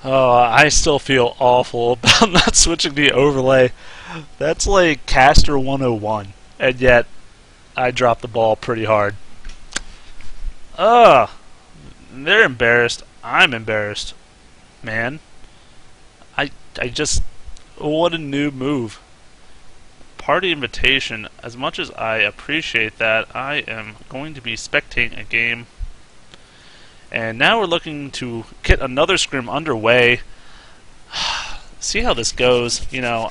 Oh, I still feel awful about not switching the overlay. That's like Caster 101, and yet I dropped the ball pretty hard. Ugh, they're embarrassed. I'm embarrassed, man. I just, what a new move. Party invitation. As much as I appreciate that, I am going to be spectating a game. And now we're looking to get another scrim underway. See how this goes. You know,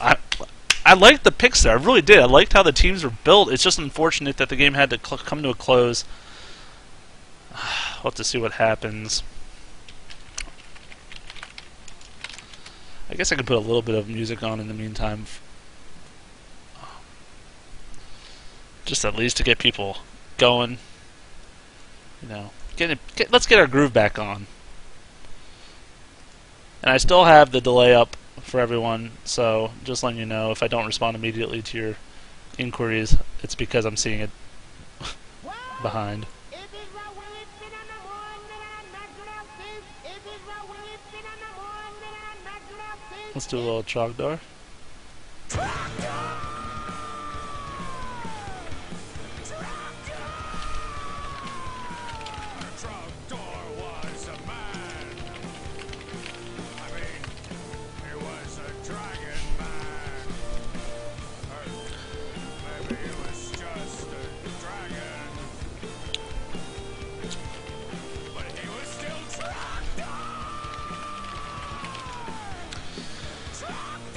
I liked the picks there. I really did. I liked how the teams were built. It's just unfortunate that the game had to come to a close. We'll have to see what happens. I guess I could put a little bit of music on in the meantime. Just at least to get people going. You know, let's get our groove back on. And I still have the delay up for everyone, so just letting you know, if I don't respond immediately to your inquiries, it's because I'm seeing it behind. Let's do a little Trogdor.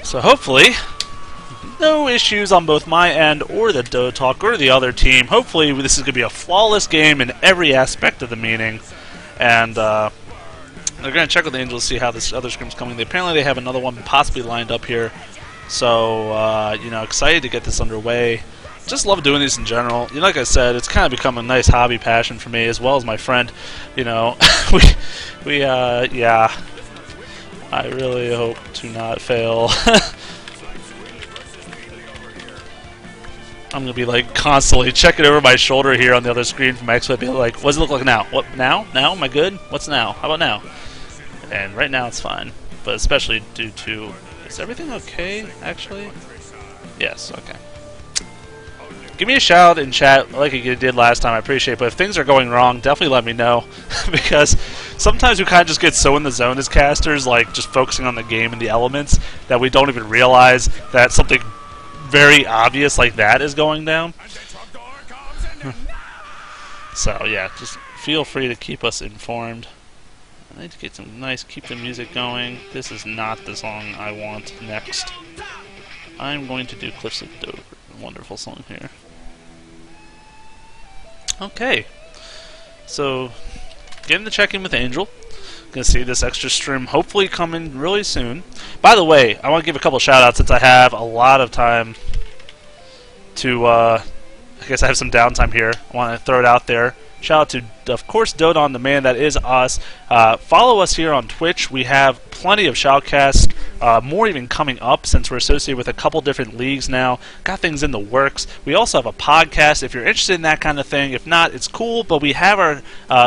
So hopefully, no issues on both my end or the Dota Talk or the other team. Hopefully this is going to be a flawless game in every aspect of the meeting. And they're going to check with the Angels to see how this other scrim's coming. Apparently they have another one possibly lined up here. So, you know, excited to get this underway. Just love doing these in general. You know, like I said, it's kind of become a nice hobby passion for me as well as my friend. You know, yeah. I really hope to not fail. I'm gonna be like constantly checking over my shoulder here on the other screen from my X-Web, be like, what does it look like now? What now? Now? Am I good? What's now? How about now? And right now it's fine, but especially due to, is everything okay? Actually, yes. Okay. Give me a shout in chat like you did last time. I appreciate it. But if things are going wrong, definitely let me know. Because sometimes we kind of just get so in the zone as casters, like just focusing on the game and the elements, that we don't even realize that something very obvious like that is going down. So yeah, just feel free to keep us informed. I need to get some nice, keep the music going. This is not the song I want next. I'm going to do Cliffs of Dover. Wonderful song here. Okay, so getting the check-in with Angel. Gonna see this extra stream hopefully coming really soon. By the way, I want to give a couple shout-outs since I have a lot of time to, I guess I have some downtime here. I want to throw it out there. Shout out to, of course, Dota on Demand. That is us. Follow us here on Twitch. We have plenty of shoutcasts, more even coming up since we're associated with a couple different leagues now. Got things in the works. We also have a podcast if you're interested in that kind of thing. If not, it's cool, but we have our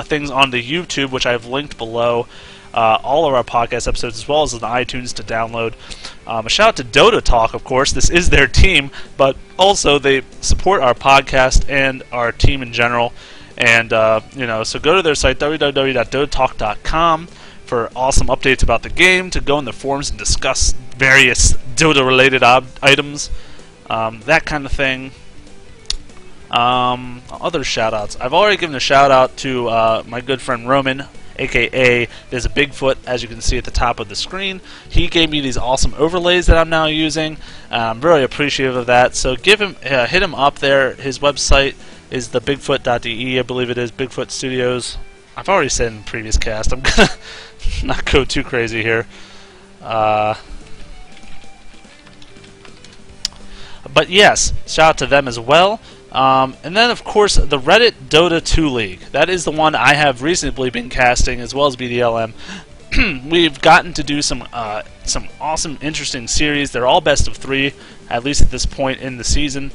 things on the YouTube, which I've linked below. All of our podcast episodes, as well as on iTunes to download. A shout out to Dota Talk, of course. This is their team, but also they support our podcast and our team in general. And, you know, so go to their site, www.dotatalk.com, for awesome updates about the game, to go in the forums and discuss various Dota-related items, that kind of thing. Other shout-outs. I've already given a shout-out to my good friend Roman, a.k.a. There's a Bigfoot, as you can see at the top of the screen. He gave me these awesome overlays that I'm now using. I'm really appreciative of that. So give him, hit him up there. His website is the bigfoot.de, I believe it is, Bigfoot Studios. I've already said in the previous cast, I'm gonna not go too crazy here. But yes, shout out to them as well. And then, of course, the Reddit Dota 2 League. That is the one I have recently been casting, as well as BDLM. We've gotten to do some awesome, interesting series. They're all best of 3, at least at this point in the season.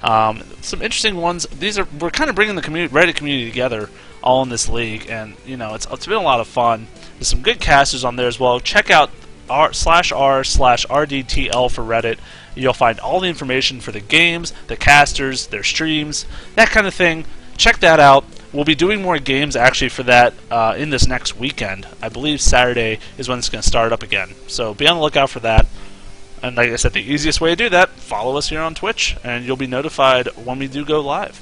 Some interesting ones. We're kind of bringing the Reddit community together, all in this league, and you know it's been a lot of fun. There's some good casters on there as well. Check out r/r/rdtl for Reddit. You'll find all the information for the games, the casters, their streams, that kind of thing. Check that out. We'll be doing more games actually for that in this next weekend. I believe Saturday is when it's going to start up again. So be on the lookout for that. And like I said, the easiest way to do that, follow us here on Twitch, and you'll be notified when we do go live.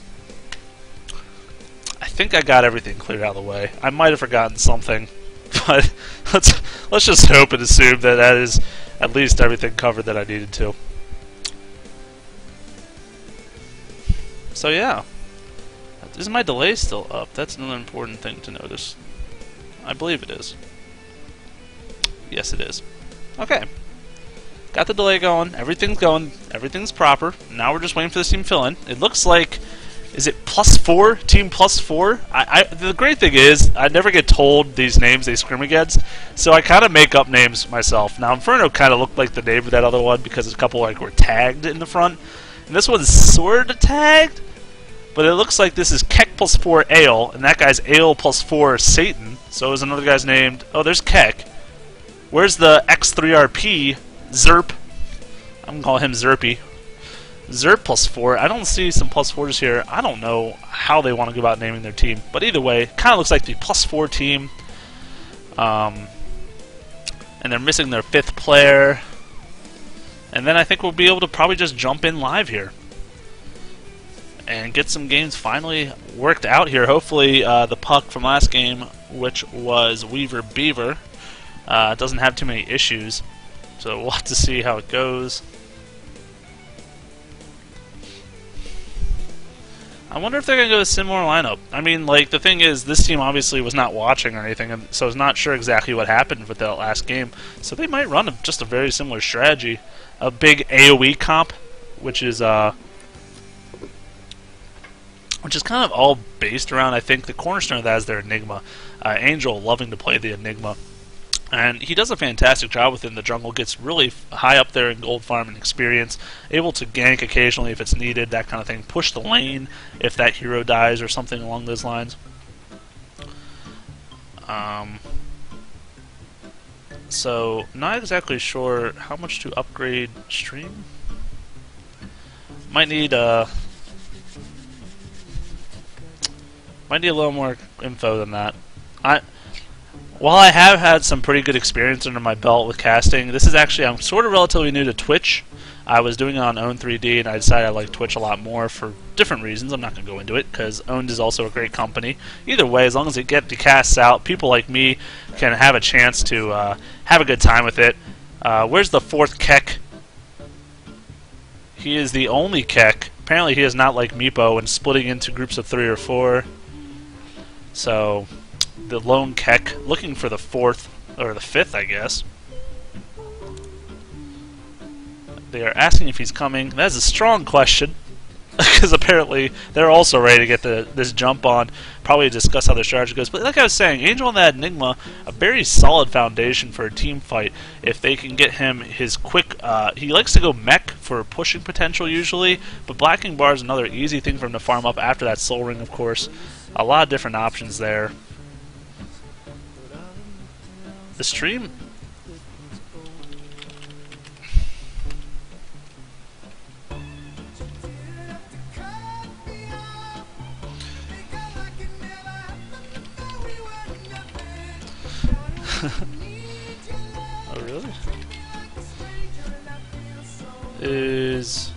I think I got everything cleared out of the way. I might have forgotten something, but let's just hope and assume that that is at least everything covered that I needed to. So yeah. Is my delay still up? That's another important thing to notice. I believe it is. Yes, it is. Okay. Got the delay going. Everything's going. Everything's proper. Now we're just waiting for this team to fill in. It looks like... Is it +4? Team +4? The great thing is, I never get told these names they scrim against, so I kind of make up names myself. Now, Inferno kind of looked like the name of that other one because a couple like were tagged in the front. And this one's sort of tagged. But it looks like this is Keck +4 Ale, and that guy's Ale +4 Satan. So there's another guy's named... Oh, there's Keck. Where's the X3RP? Zerp. I'm going to call him Zerpy. Zerp +4. I don't see some +4s here. I don't know how they want to go about naming their team. But either way, kind of looks like the +4 team. And they're missing their 5th player. And then I think we'll be able to probably just jump in live here and get some games finally worked out here. Hopefully the puck from last game, which was Weaver Beaver, doesn't have too many issues. So we'll have to see how it goes. I wonder if they're going to go with a similar lineup. I mean, like, the thing is, this team obviously was not watching or anything, and so is not sure exactly what happened with that last game. So they might run just a very similar strategy. A big AoE comp, which is kind of all based around, I think, the cornerstone of that is their Enigma. Angel loving to play the Enigma. And he does a fantastic job within the jungle, gets really high up there in gold farming experience, able to gank occasionally if it's needed, that kind of thing, push the lane if that hero dies or something along those lines. So, not exactly sure how much to upgrade stream. Might need a little more info than that. While I have had some pretty good experience under my belt with casting, this is actually, I'm sort of relatively new to Twitch. I was doing it on Own 3D, and I decided I like Twitch a lot more for different reasons. I'm not going to go into it, because Owned is also a great company. Either way, as long as they get the casts out, people like me can have a chance to have a good time with it. Where's the 4th Keck? He is the only Keck. Apparently he is not like Meepo and splitting into groups of 3 or 4. So... the lone Keck, looking for the 4th, or the 5th, I guess. They are asking if he's coming. That is a strong question, because apparently they're also ready to get this jump on, probably discuss how their strategy goes. But like I was saying, Angel and that Enigma, a very solid foundation for a team fight. If they can get him his quick... he likes to go mech for pushing potential usually, but Blacking Bar is another easy thing for him to farm up after that Soul Ring, of course. A lot of different options there. The stream... Oh, really? Is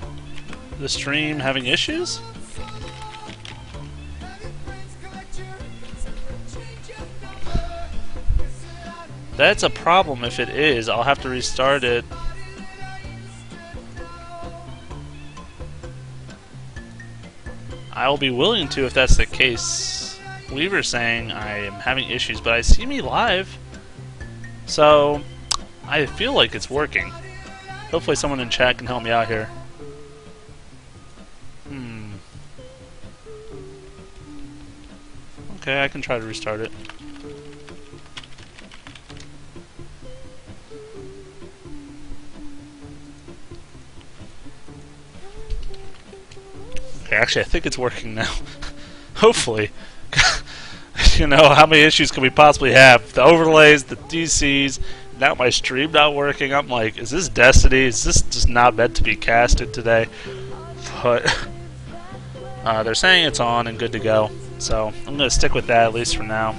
the stream having issues? That's a problem if it is. I'll have to restart it. I'll be willing to if that's the case. Weaver's saying I am having issues, but I see me live. So, I feel like it's working. Hopefully someone in chat can help me out here. Okay, I can try to restart it. Okay, actually I think it's working now. Hopefully. You know, how many issues can we possibly have? The overlays, the DCs, now my stream not working. I'm like, is this Destiny? Is this just not meant to be casted today? But they're saying it's on and good to go. So I'm going to stick with that at least for now.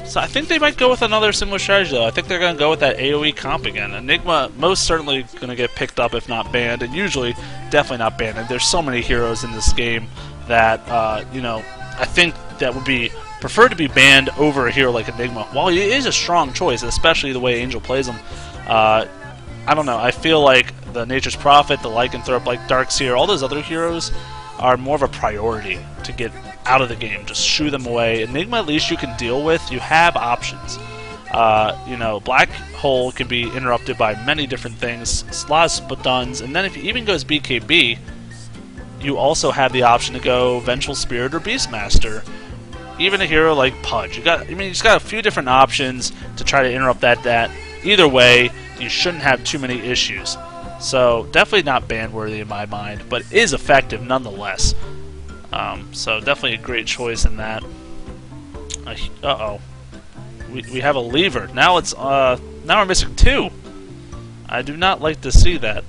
So I think they might go with another similar strategy though. I think they're going to go with that AoE comp again. Enigma most certainly going to get picked up if not banned, and usually definitely not banned. And there's so many heroes in this game that, you know, I think that would be preferred to be banned over a hero like Enigma. While he is a strong choice, especially the way Angel plays him, I don't know. I feel like the Nature's Prophet, the Lycanthrope, like Darkseer, all those other heroes are more of a priority to get out of the game. Just shoo them away. Enigma, at least you can deal with. You have options. You know, Black Hole can be interrupted by many different things, slots, buttons, and then if he even goes BKB, you also have the option to go Vengeful Spirit or Beastmaster. Even a hero like Pudge. You just got a few different options to try to interrupt that. Either way, you shouldn't have too many issues. So definitely not ban-worthy in my mind, but is effective nonetheless. So definitely a great choice in that. Uh-oh. We have a lever. Now it's now we're missing 2. I do not like to see that.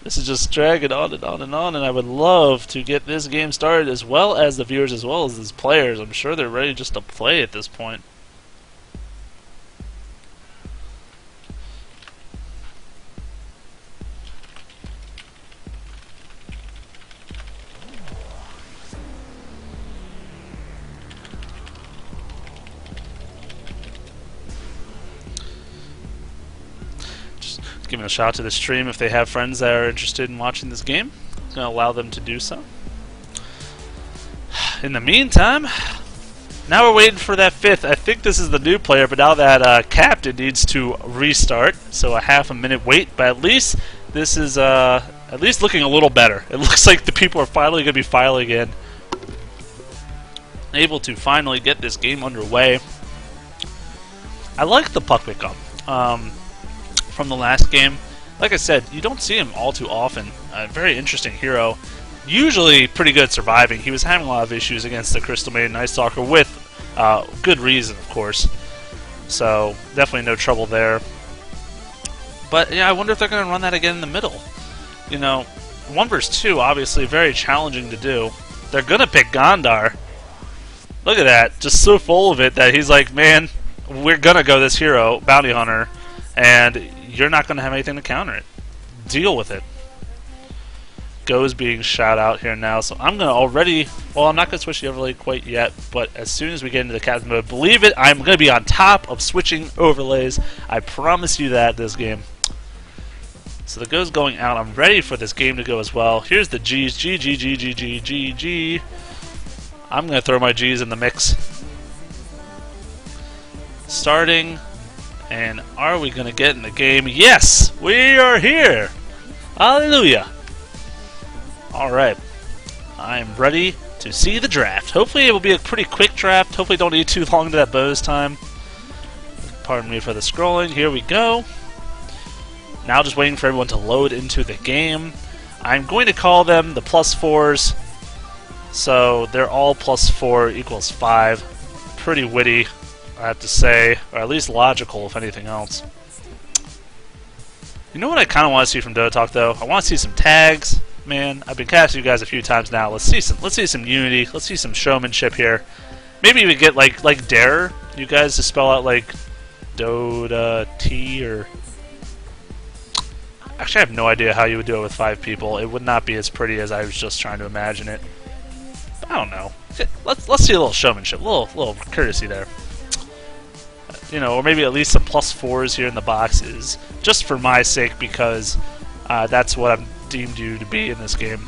This is just dragging on and on and on, and I would love to get this game started, as well as the viewers, as well as these players. I'm sure they're ready just to play at this point. Giving a shout out to the stream if they have friends that are interested in watching this game. It's going to allow them to do so. In the meantime, now we're waiting for that 5th. I think this is the new player, but now that Captain needs to restart, so a half a minute wait. But at least this is at least looking a little better. It looks like the people are finally going to be filing in, able to finally get this game underway. I like the puck pickup. From the last game. Like I said, you don't see him all too often. A very interesting hero. Usually pretty good surviving. He was having a lot of issues against the Crystal Maiden Ice Stalker with good reason, of course. So definitely no trouble there. But yeah, I wonder if they're going to run that again in the middle. You know, 1 versus 2 obviously very challenging to do. They're going to pick Gondar. Look at that. Just so full of it that he's like, man, we're going to go this hero, Bounty Hunter, and you're not going to have anything to counter it. Deal with it. Go's being shot out here now, so I'm going to already... Well, I'm not going to switch the overlay quite yet, but as soon as we get into the captain mode, believe it, I'm going to be on top of switching overlays. I promise you that this game. So the Go's going out. I'm ready for this game to go as well. Here's the G's. G, G, G, G, G, G, G. I'm going to throw my G's in the mix. Starting... And are we going to get in the game? Yes! We are here! Hallelujah! Alright. I'm ready to see the draft. Hopefully it will be a pretty quick draft. Hopefully don't need too long to that bonus time. Pardon me for the scrolling. Here we go. Now just waiting for everyone to load into the game. I'm going to call them the +4s. So they're all +4 equals 5. Pretty witty, I have to say, or at least logical, if anything else. You know what I kind of want to see from Dota Talk, though? I want to see some tags. Man, I've been casting you guys a few times now. Let's see some unity. Let's see some showmanship here. Maybe we get like Dare. You guys to spell out like Dota T or. Actually, I have no idea how you would do it with 5 people. It would not be as pretty as I was just trying to imagine it. But I don't know. Let's see a little showmanship, a little courtesy there. You know, or maybe at least some +4s here in the boxes, just for my sake, because that's what I've deemed you to be in this game.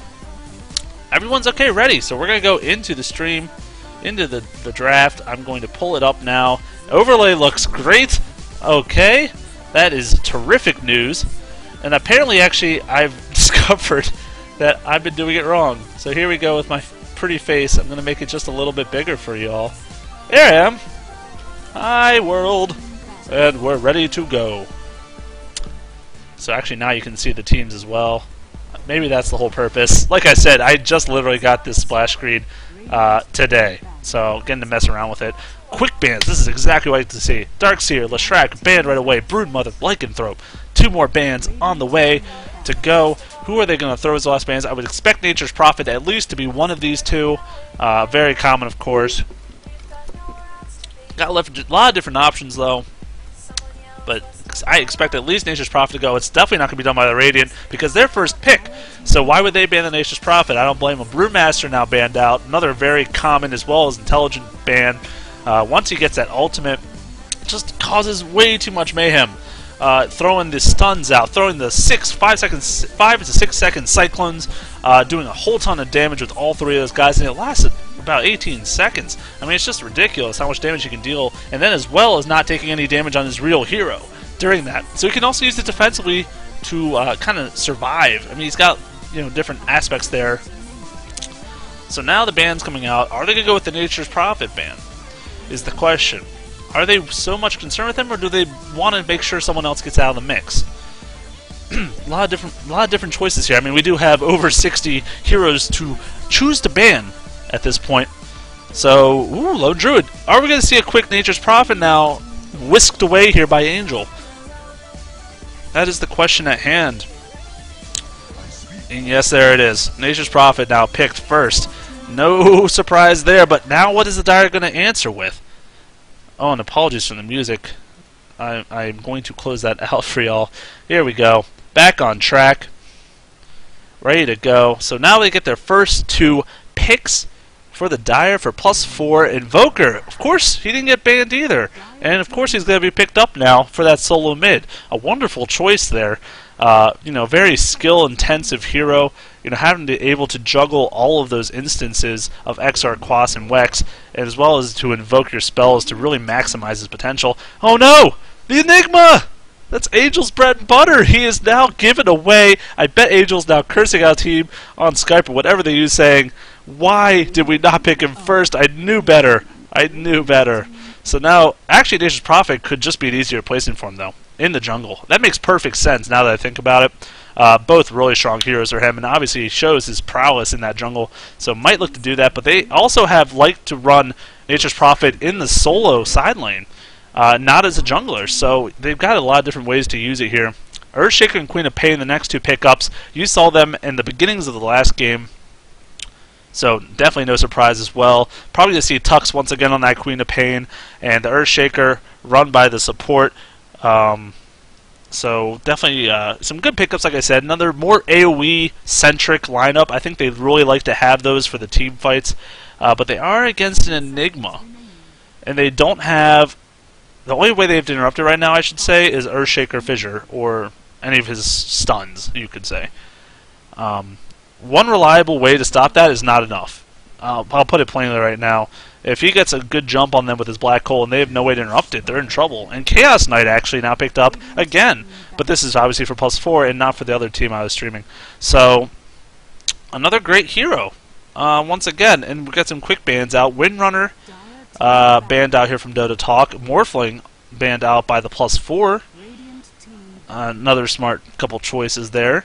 Everyone's okay, ready, so we're going to go into the stream, into the draft. I'm going to pull it up now. Overlay looks great. Okay, that is terrific news. And apparently, actually, I've discovered that I've been doing it wrong. So here we go with my pretty face. I'm going to make it just a little bit bigger for you all. There I am. Hi, world, and we're ready to go. So actually now you can see the teams as well. Maybe that's the whole purpose. Like I said, I just literally got this splash screen today, so getting to mess around with it. Quick bans, this is exactly what I like to see. Darkseer, Leshrac, banned right away. Broodmother, Lycanthrope. 2 more bans on the way to go. Who are they going to throw as the last bans? I would expect Nature's Prophet at least to be one of these 2. Very common, of course. Got a lot of different options, though. But I expect at least Nature's Prophet to go. It's definitely not going to be done by the Radiant because they're first pick. So why would they ban the Nature's Prophet? I don't blame them. Brewmaster now banned out. Another very common as well as intelligent ban. Once he gets that ultimate, it just causes way too much mayhem. Throwing the stuns out, throwing the 5 to 6 second cyclones, doing a whole ton of damage with all 3 of those guys, and it lasted about 18 seconds. I mean, it's just ridiculous how much damage he can deal, and then as well as not taking any damage on his real hero during that. So he can also use it defensively to kind of survive. I mean, he's got different aspects there. So now the ban's coming out. Are they going to go with the Nature's Prophet ban? Is the question. Are they so much concerned with him, or do they want to make sure someone else gets out of the mix? A lot of different choices here. I mean, we do have over 60 heroes to choose to ban at this point. So, ooh, Lone Druid. Are we going to see a quick Nature's Prophet now whisked away here by Angel? That is the question at hand. And yes, there it is. Nature's Prophet now picked first. No surprise there, but now what is the Dire going to answer with? Oh, and apologies for the music. I'm going to close that out for y'all. Here we go. Back on track. Ready to go. So now they get their first 2 picks for the Dire for +4. Invoker, of course, he didn't get banned either. And of course he's going to be picked up now for that solo mid. A wonderful choice there. Very skill-intensive hero. Having to be able to juggle all of those instances of XR, Quas, and Wex, as well as to invoke your spells to really maximize his potential. Oh no! The Enigma! That's Angel's bread and butter! He is now given away. I bet Angel's now cursing out team on Skype or whatever they use, saying, why did we not pick him first? I knew better. I knew better. So now, actually, Nature's Prophet could just be an easier placement for him, though, in the jungle. That makes perfect sense now that I think about it. Both really strong heroes for him, and obviously he shows his prowess in that jungle, so might look to do that. But they also have liked to run Nature's Prophet in the solo side lane, not as a jungler, so they've got a lot of different ways to use it here. Earthshaker and Queen of Pain, the next 2 pickups. You saw them in the beginnings of the last game, so definitely no surprise as well. Probably to see Tux once again on that Queen of Pain, and the Earthshaker run by the support. So definitely some good pickups, like I said. Another more AoE-centric lineup. I think they'd really like to have those for the team fights. But they are against an Enigma. And they don't have... The only way they have to interrupt it right now, I should say, is Earthshaker Fissure, or any of his stuns, you could say. One reliable way to stop that is not enough. I'll put it plainly right now. If he gets a good jump on them with his Black Hole and they have no way to interrupt it, they're in trouble. And Chaos Knight actually now picked up again. But this is obviously for +4 and not for the other team I was streaming. So, another great hero. Once again, and we got some quick bans out. Windrunner banned out here from Dota Talk. Morphling banned out by the +4. Another smart couple choices there.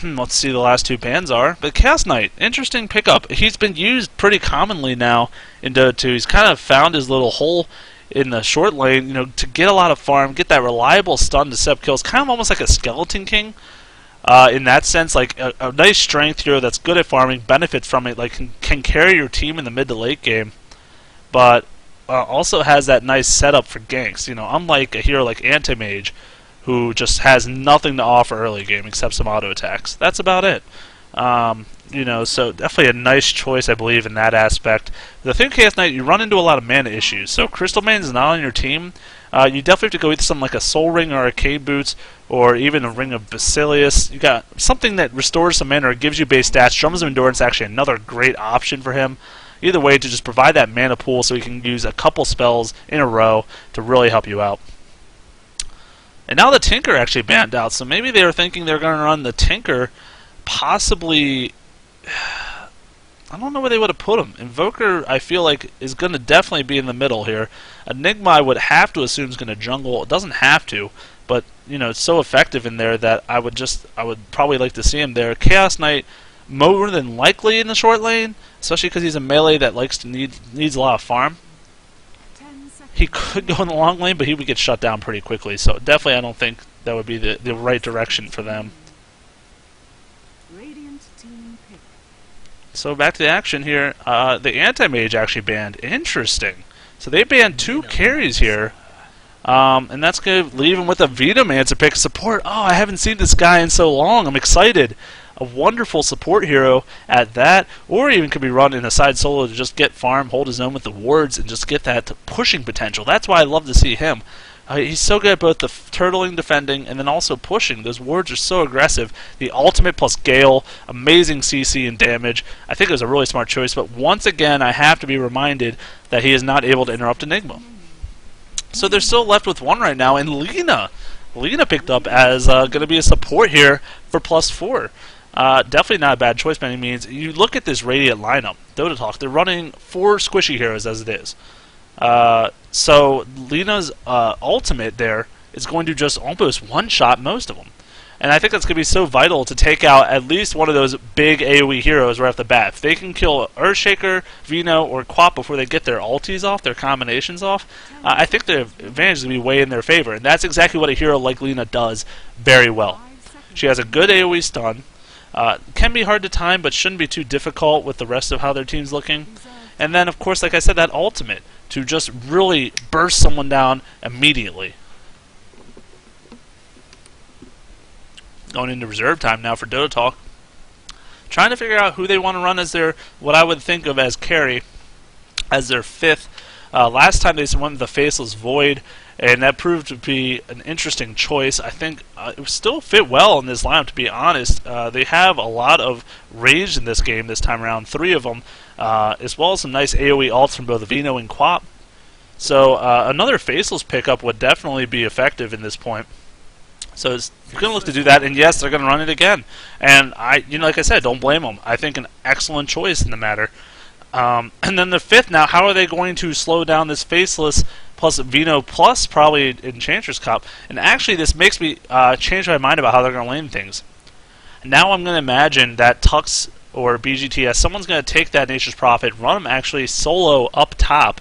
Let's see the last 2 bans are. But Chaos Knight, interesting pickup. He's been used pretty commonly now in Dota 2. He's kind of found his little hole in the short lane, to get a lot of farm, get that reliable stun to set up kills. Kind of almost like a Skeleton King in that sense. Like a nice strength hero that's good at farming, benefits from it, like can carry your team in the mid to late game. But also has that nice setup for ganks. Unlike a hero like Anti-Mage, who just has nothing to offer early game except some auto attacks. That's about it. So definitely a nice choice, I believe, in that aspect. The thing with Chaos Knight, you run into a lot of mana issues. So Crystal Main is not on your team. You definitely have to go either something like a Soul Ring or Arcade Boots, or even a Ring of Basilius. You got something that restores some mana or gives you base stats. Drums of Endurance is actually another great option for him. Either way, to just provide that mana pool so he can use a couple spells in a row to really help you out. And now the Tinker actually banned out, so maybe they were thinking they're going to run the Tinker, possibly... I don't know where they would have put him. Invoker, I feel like, is going to definitely be in the middle here. Enigma, I would have to assume, is going to jungle. It doesn't have to, but so effective in there that I would probably like to see him there. Chaos Knight more than likely in the short lane, especially because he's a melee that needs a lot of farm. He could go in the long lane, but he would get shut down pretty quickly. So definitely, I don't think that would be the right direction for them. So back to the action here. The anti-mage actually banned. Interesting. So they banned 2 carries here. And that's going to leave him with a Venomancer pick. Support. Oh, I haven't seen this guy in so long. I'm excited. A wonderful support hero at that. Or even could be run in a side solo to just get farm, hold his own with the wards, and just get that pushing potential. That's why I love to see him. He's so good at both the turtling, defending, and then also pushing. Those wards are so aggressive. The ultimate plus Gale, amazing CC and damage. I think it was a really smart choice, but once again, I have to be reminded that he is not able to interrupt Enigma. So they're still left with 1 right now, and Lina. Lina picked up as going to be a support here for +4. Definitely not a bad choice by any means. You look at this Radiant lineup, Dota Talk, they're running 4 squishy heroes as it is. So Lina's ultimate there is going to just almost one-shot most of them. And I think that's going to be so vital to take out at least one of those big AoE heroes right off the bat. If they can kill Earthshaker, Veno, or Quap before they get their ultis off, their combinations off, I think the advantage is going to be way in their favor. And that's exactly what a hero like Lina does very well. She has a good AoE stun. Can be hard to time, but shouldn't be too difficult with the rest of how their team's looking. And then, of course, like I said, that ultimate to just really burst someone down immediately. Going into reserve time now for Dota Talk. Trying to figure out who they want to run as their, what I would think of as carry, as their 5th. Last time they went with the Faceless Void, and that proved to be an interesting choice. I think it would still fit well in this lineup, to be honest. They have a lot of rage in this game this time around, 3 of them, as well as some nice AoE ults from both Veno and Quap. So another Faceless pickup would definitely be effective in this point. So it's going to look to do that, and yes, they're going to run it again. And like I said, don't blame them. I think an excellent choice in the matter. And then the 5th now, how are they going to slow down this Faceless plus Veno plus probably Enchantress Cup? And actually, this makes me change my mind about how they're going to lane things. Now I'm going to imagine that Tux or BGTS, someone's going to take that Nature's Prophet, run them actually solo up top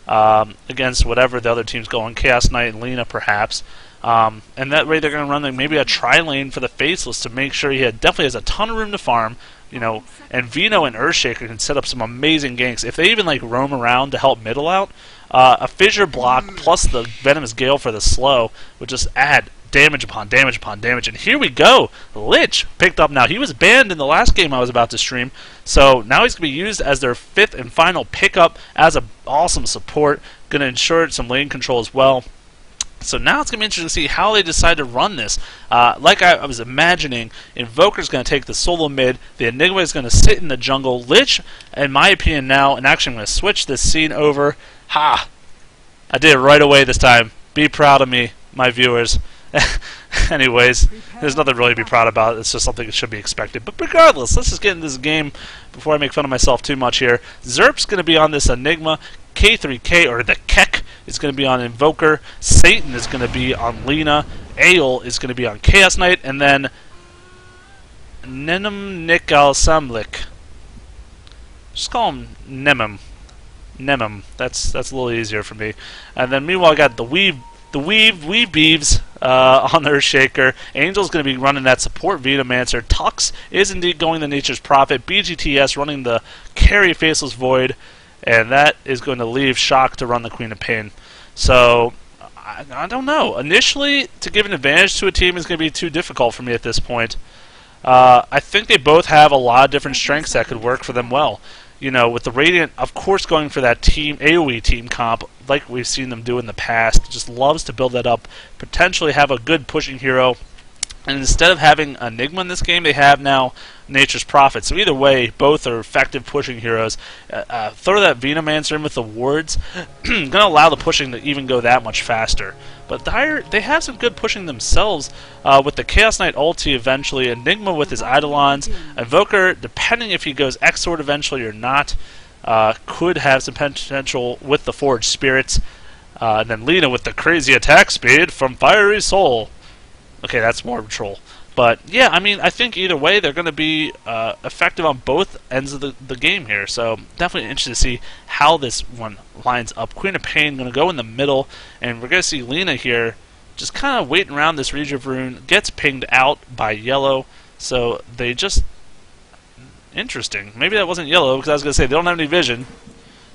against whatever the other team's going, Chaos Knight and Lina perhaps. And that way they're going to run maybe a tri-lane for the Faceless to make sure he definitely has a ton of room to farm, and Veno and Earthshaker can set up some amazing ganks. If they even roam around to help middle out, a Fissure block plus the Venomous Gale for the slow would just add damage upon damage upon damage. And here we go! Lich picked up now. He was banned in the last game I was about to stream, so now he's going to be used as their 5th and final pickup as an awesome support. Going to ensure some lane control as well. So now it's going to be interesting to see how they decide to run this. Like I was imagining, Invoker's going to take the solo mid, the Enigma is going to sit in the jungle, Lich, in my opinion now, and actually I'm going to switch this scene over. Ha! I did it right away this time. Be proud of me, my viewers. Anyways, there's nothing really to be proud about. It's just something that should be expected. But regardless, let's just get into this game before I make fun of myself too much here. Zerp's going to be on this Enigma. K3K, or the Kek, is going to be on Invoker. Satan is going to be on Lina. Ael is going to be on Chaos Knight. And then Nenem Nikal Samlik. Just call him Nemem. Nemem. That's a little easier for me. And then meanwhile, I got the Weave Beeves on Earthshaker. Angel's going to be running that support Venomancer. Tux is indeed going the Nature's Prophet. BGTS running the carry Faceless Void. And that is going to leave Shock to run the Queen of Pain. So, I don't know. Initially, to give an advantage to a team is going to be too difficult for me at this point. I think they both have a lot of different strengths that could work for them well. With the Radiant, of course, going for that team AoE team comp, like we've seen them do in the past, just loves to build that up, potentially have a good pushing hero. And instead of having Enigma in this game, they have now Nature's Prophet. So either way, both are effective pushing heroes. Throw that Venomancer in with the wards. Going to allow the pushing to even go that much faster. But they have some good pushing themselves with the Chaos Knight ulti eventually. Enigma with his Eidolons. Invoker, depending if he goes X-Sword eventually or not, could have some potential with the Forged Spirits. And then Lina with the crazy attack speed from Fiery Soul. Okay, that's more of a troll. But yeah, I mean, I think either way they're going to be effective on both ends of the game here. So definitely interested to see how this one lines up. Queen of Pain going to go in the middle, and we're going to see Lena here just kind of waiting around this Rejuve rune. Gets pinged out by yellow, so they just... Interesting. Maybe that wasn't yellow, because I was going to say they don't have any vision.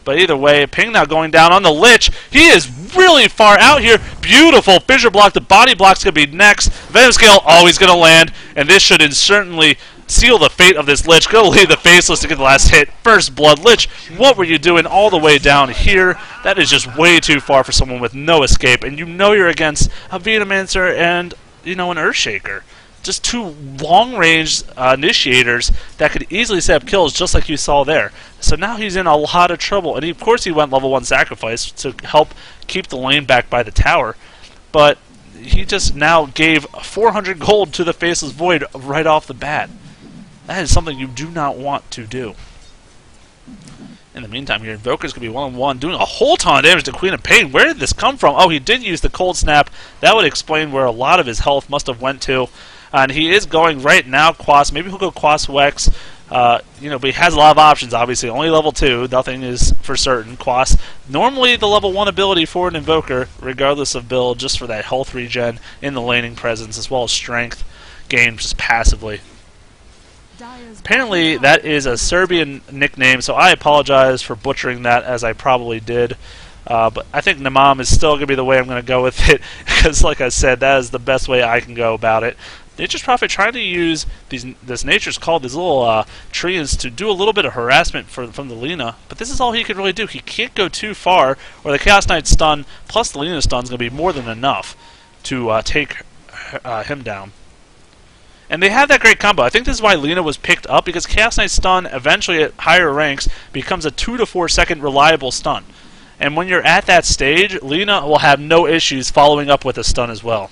But either way, Ping now going down on the Lich. He is really far out here. Beautiful fissure block. The body block's going to be next. Venom Scale always going to land. And this should certainly seal the fate of this Lich. Going to leave the Faceless to get the last hit. First blood. Lich, what were you doing all the way down here? That is just way too far for someone with no escape. And you know you're against a Venomancer and, you know, an Earthshaker. Just two long-range initiators that could easily set up kills just like you saw there. So now he's in a lot of trouble. And of course he went level 1 sacrifice to help keep the lane back by the tower. But he just now gave 400 gold to the Faceless Void right off the bat. That is something you do not want to do. In the meantime here, Invoker's going to be one-on-one, doing a whole ton of damage to Queen of Pain. Where did this come from? Oh, he did use the Cold Snap. That would explain where a lot of his health must have went to. And he is going right now Quas. Maybe he'll go Quas Wex. You know, but he has a lot of options, obviously. Only level 2. Nothing is for certain. Quas. Normally the level 1 ability for an Invoker, regardless of build, just for that health regen in the laning presence, as well as strength gained just passively. Apparently that is a Serbian nickname, so I apologize for butchering that, as I probably did. But I think Namam is still going to be the way I'm going to go with it, because like I said, that is the best way I can go about it. Nature's Prophet trying to use this Nature's Call, these little trees, to do a little bit of harassment from the Lena, but this is all he could really do. He can't go too far, or the Chaos Knight stun plus the Lena stun is going to be more than enough to take him down. And they have that great combo. I think this is why Lena was picked up, because Chaos Knight stun eventually at higher ranks becomes a 2 to 4 second reliable stun. And when you're at that stage, Lena will have no issues following up with a stun as well.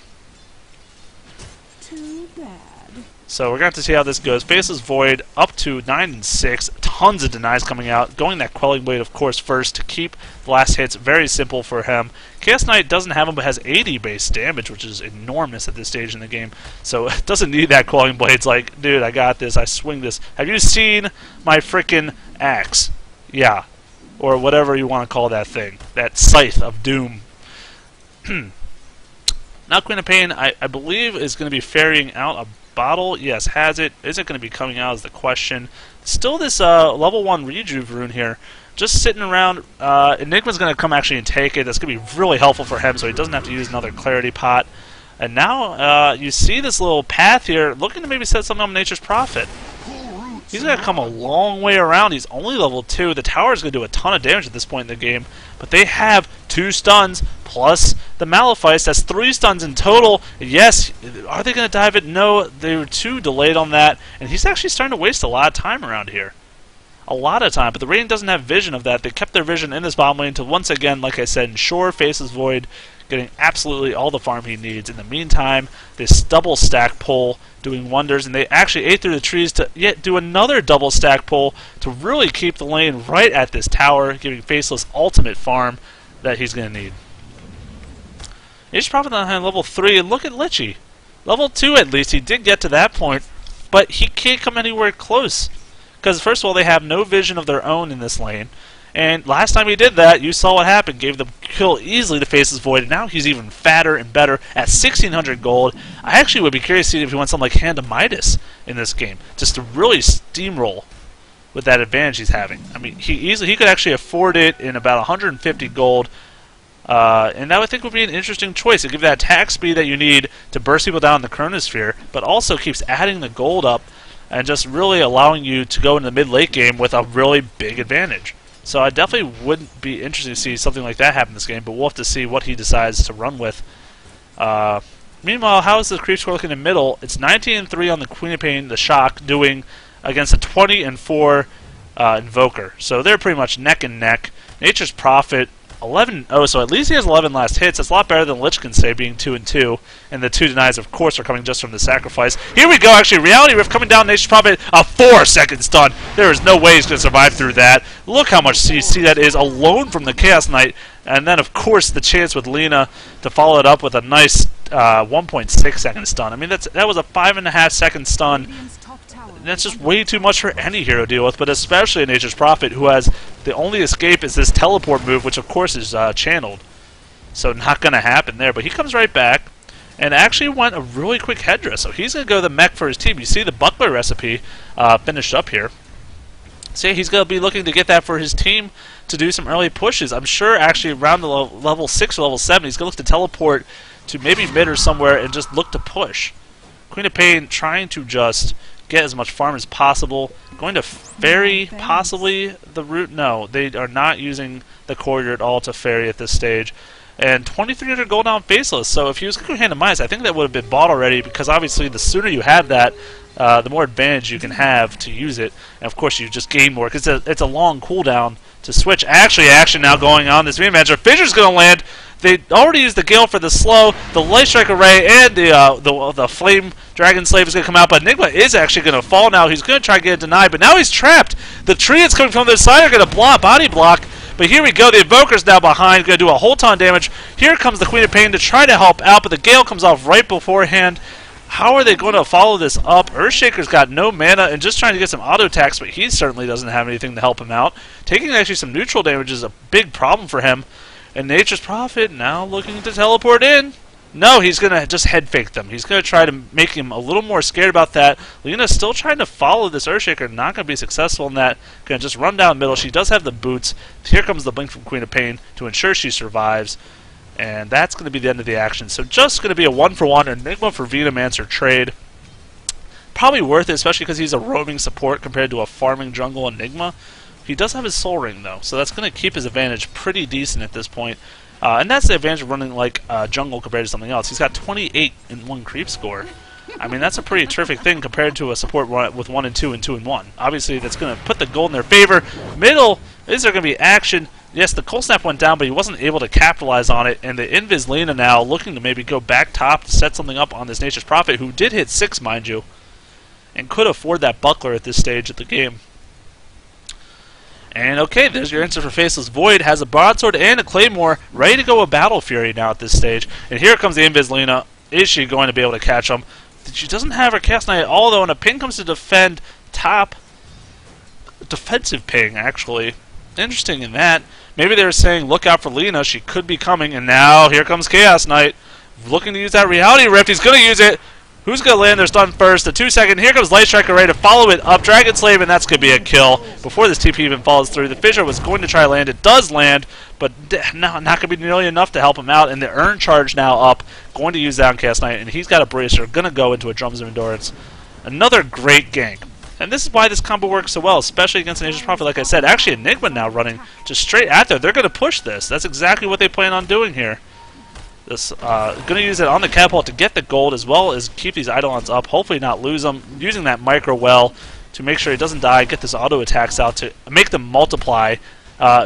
So we're going to have to see how this goes. Faceless Void up to 9 and 6. Tons of denies coming out. Going that Quelling Blade, of course, first to keep the last hits. Very simple for him. Chaos Knight doesn't have him, but has 80 base damage, which is enormous at this stage in the game. So it doesn't need that Quelling Blade. It's like, dude, I got this. I swing this. Have you seen my freaking axe? Yeah. Or whatever you want to call that thing. That Scythe of Doom. Now Queen of Pain, I believe, is going to be ferrying out a bottle. Yes, has it. Is it going to be coming out is the question. Still this level 1 Rejuve rune here. Just sitting around. Enigma's going to come actually and take it. That's going to be really helpful for him so he doesn't have to use another Clarity Pot. And now you see this little path here looking to maybe set something on Nature's Prophet. He's going to come a long way around. He's only level 2. The tower is going to do a ton of damage at this point in the game. But they have 2 stuns plus the Malefice. That's 3 stuns in total. Yes, are they going to dive it? No, they were too delayed on that. And he's actually starting to waste a lot of time around here. A lot of time. But the Radiant doesn't have vision of that. They kept their vision in this bottom lane to once again, like I said, ensure Faceless Void getting absolutely all the farm he needs. In the meantime, this double stack pull doing wonders, and they actually ate through the trees to yet do another double stack pull to really keep the lane right at this tower, giving Faceless ultimate farm that he's going to need. He's probably on level 3, and look at Lichy. Level 2 at least, he did get to that point, but he can't come anywhere close. Because first of all, they have no vision of their own in this lane. And last time he did that, you saw what happened. Gave the kill easily to Faceless Void, and now he's even fatter and better at 1,600 gold. I actually would be curious to see if he wants something like Hand of Midas in this game, just to really steamroll with that advantage he's having. I mean, he could actually afford it in about 150 gold, and that I think would be an interesting choice. It gives that attack speed that you need to burst people down in the Chronosphere, but also keeps adding the gold up and just really allowing you to go into the mid-late game with a really big advantage. So I definitely would be interested to see something like that happen in this game, but we'll have to see what he decides to run with. Meanwhile, how is the creep score looking in the middle? It's 19-3 on the Queen of Pain, the Shock, doing against a 20-4 Invoker. So they're pretty much neck and neck. Nature's Prophet, 11-0, so at least he has 11 last hits. That's a lot better than Lich can say, being 2-2. And the 2 denies, of course, are coming just from the sacrifice. Here we go, actually. Reality Rift coming down. Nature's Prophet, a 4-second stun. There is no way he's going to survive through that. Look how much CC that is alone from the Chaos Knight. And then, of course, the chance with Lena to follow it up with a nice 1.6 second stun. I mean, that was a 5.5 second stun. That's just way too much for any hero to deal with, but especially Nature's Prophet, who has the only escape is this teleport move, which of course is channeled. So not going to happen there, but he comes right back and actually went a really quick headdress. So he's going to go the mech for his team. You see the buckler recipe finished up here. So he's going to be looking to get that for his team to do some early pushes. I'm sure actually around the level 6 or level 7, he's going to look to teleport to maybe mid or somewhere and just look to push. Queen of Pain trying to just get as much farm as possible. Going to ferry possibly the route. No, they are not using the courier at all to ferry at this stage. And 2,300 gold on Faceless. So if he was going to go hand to minus, I think that would have been bought already, because obviously the sooner you have that, the more advantage you can have to use it. And of course you just gain more, because it's a long cooldown to switch. Actually, action now going on. This Manager Fissure's going to land. They already used the Gale for the slow, the Light Strike Array, and the Flame Dragon Slave is going to come out, but Enigma is actually going to fall now. He's going to try to get it denied, but now he's trapped. The Treants coming from the side are going to body block. But here we go, the Invoker's now behind, going to do a whole ton of damage. Here comes the Queen of Pain to try to help out, but the Gale comes off right beforehand. How are they going to follow this up? Earthshaker's got no mana and just trying to get some auto attacks, but he certainly doesn't have anything to help him out. Taking actually some neutral damage is a big problem for him. And Nature's Prophet now looking to teleport in. No, he's going to just head fake them. He's going to try to make him a little more scared about that. Lena's still trying to follow this Earthshaker. Not going to be successful in that. Going to just run down middle. She does have the boots. Here comes the blink from Queen of Pain to ensure she survives. And that's going to be the end of the action. So just going to be a 1-for-1 Enigma for Venomancer trade. Probably worth it, especially because he's a roaming support compared to a farming jungle Enigma. He does have his Soul Ring, though, so that's going to keep his advantage pretty decent at this point. And that's the advantage of running like jungle compared to something else. He's got 28 in 1 creep score. I mean, that's a pretty terrific thing compared to a support with 1 and 2 and 2 and 1. Obviously, that's going to put the gold in their favor. Middle, is there going to be action? Yes, the Cold Snap went down, but he wasn't able to capitalize on it. And the Invis Lena now looking to maybe go back top to set something up on this Nature's Prophet, who did hit 6, mind you, and could afford that buckler at this stage of the game. And okay, there's your answer for Faceless Void. Has a broadsword and a claymore, ready to go with Battle Fury now at this stage. And here comes the Invis Lena. Is she going to be able to catch him? She doesn't have her Chaos Knight at all, though, and a ping comes to defend top. Defensive ping, actually. Interesting in that. Maybe they were saying, look out for Lena, she could be coming, and now here comes Chaos Knight. Looking to use that Reality Rift, he's going to use it. Who's going to land their stun first? The 2-second. Here comes Light Strike Array to follow it up. Dragon Slave, and that's going to be a kill before this TP even follows through. The Fissure was going to try to land. It does land, but not going to be nearly enough to help him out. And the Earn Charge now up. Going to use that on Chaos Knight, and he's got a Bracer. Going to go into a Drums of Endurance. Another great gank. And this is why this combo works so well, especially against Nature's Prophet. Like I said, actually Enigma now running just straight at there. They're going to push this. That's exactly what they plan on doing here. This going to use it on the catapult to get the gold, as well as keep these Eidolons up, hopefully not lose them, using that micro well to make sure he doesn't die, get this auto attacks out to make them multiply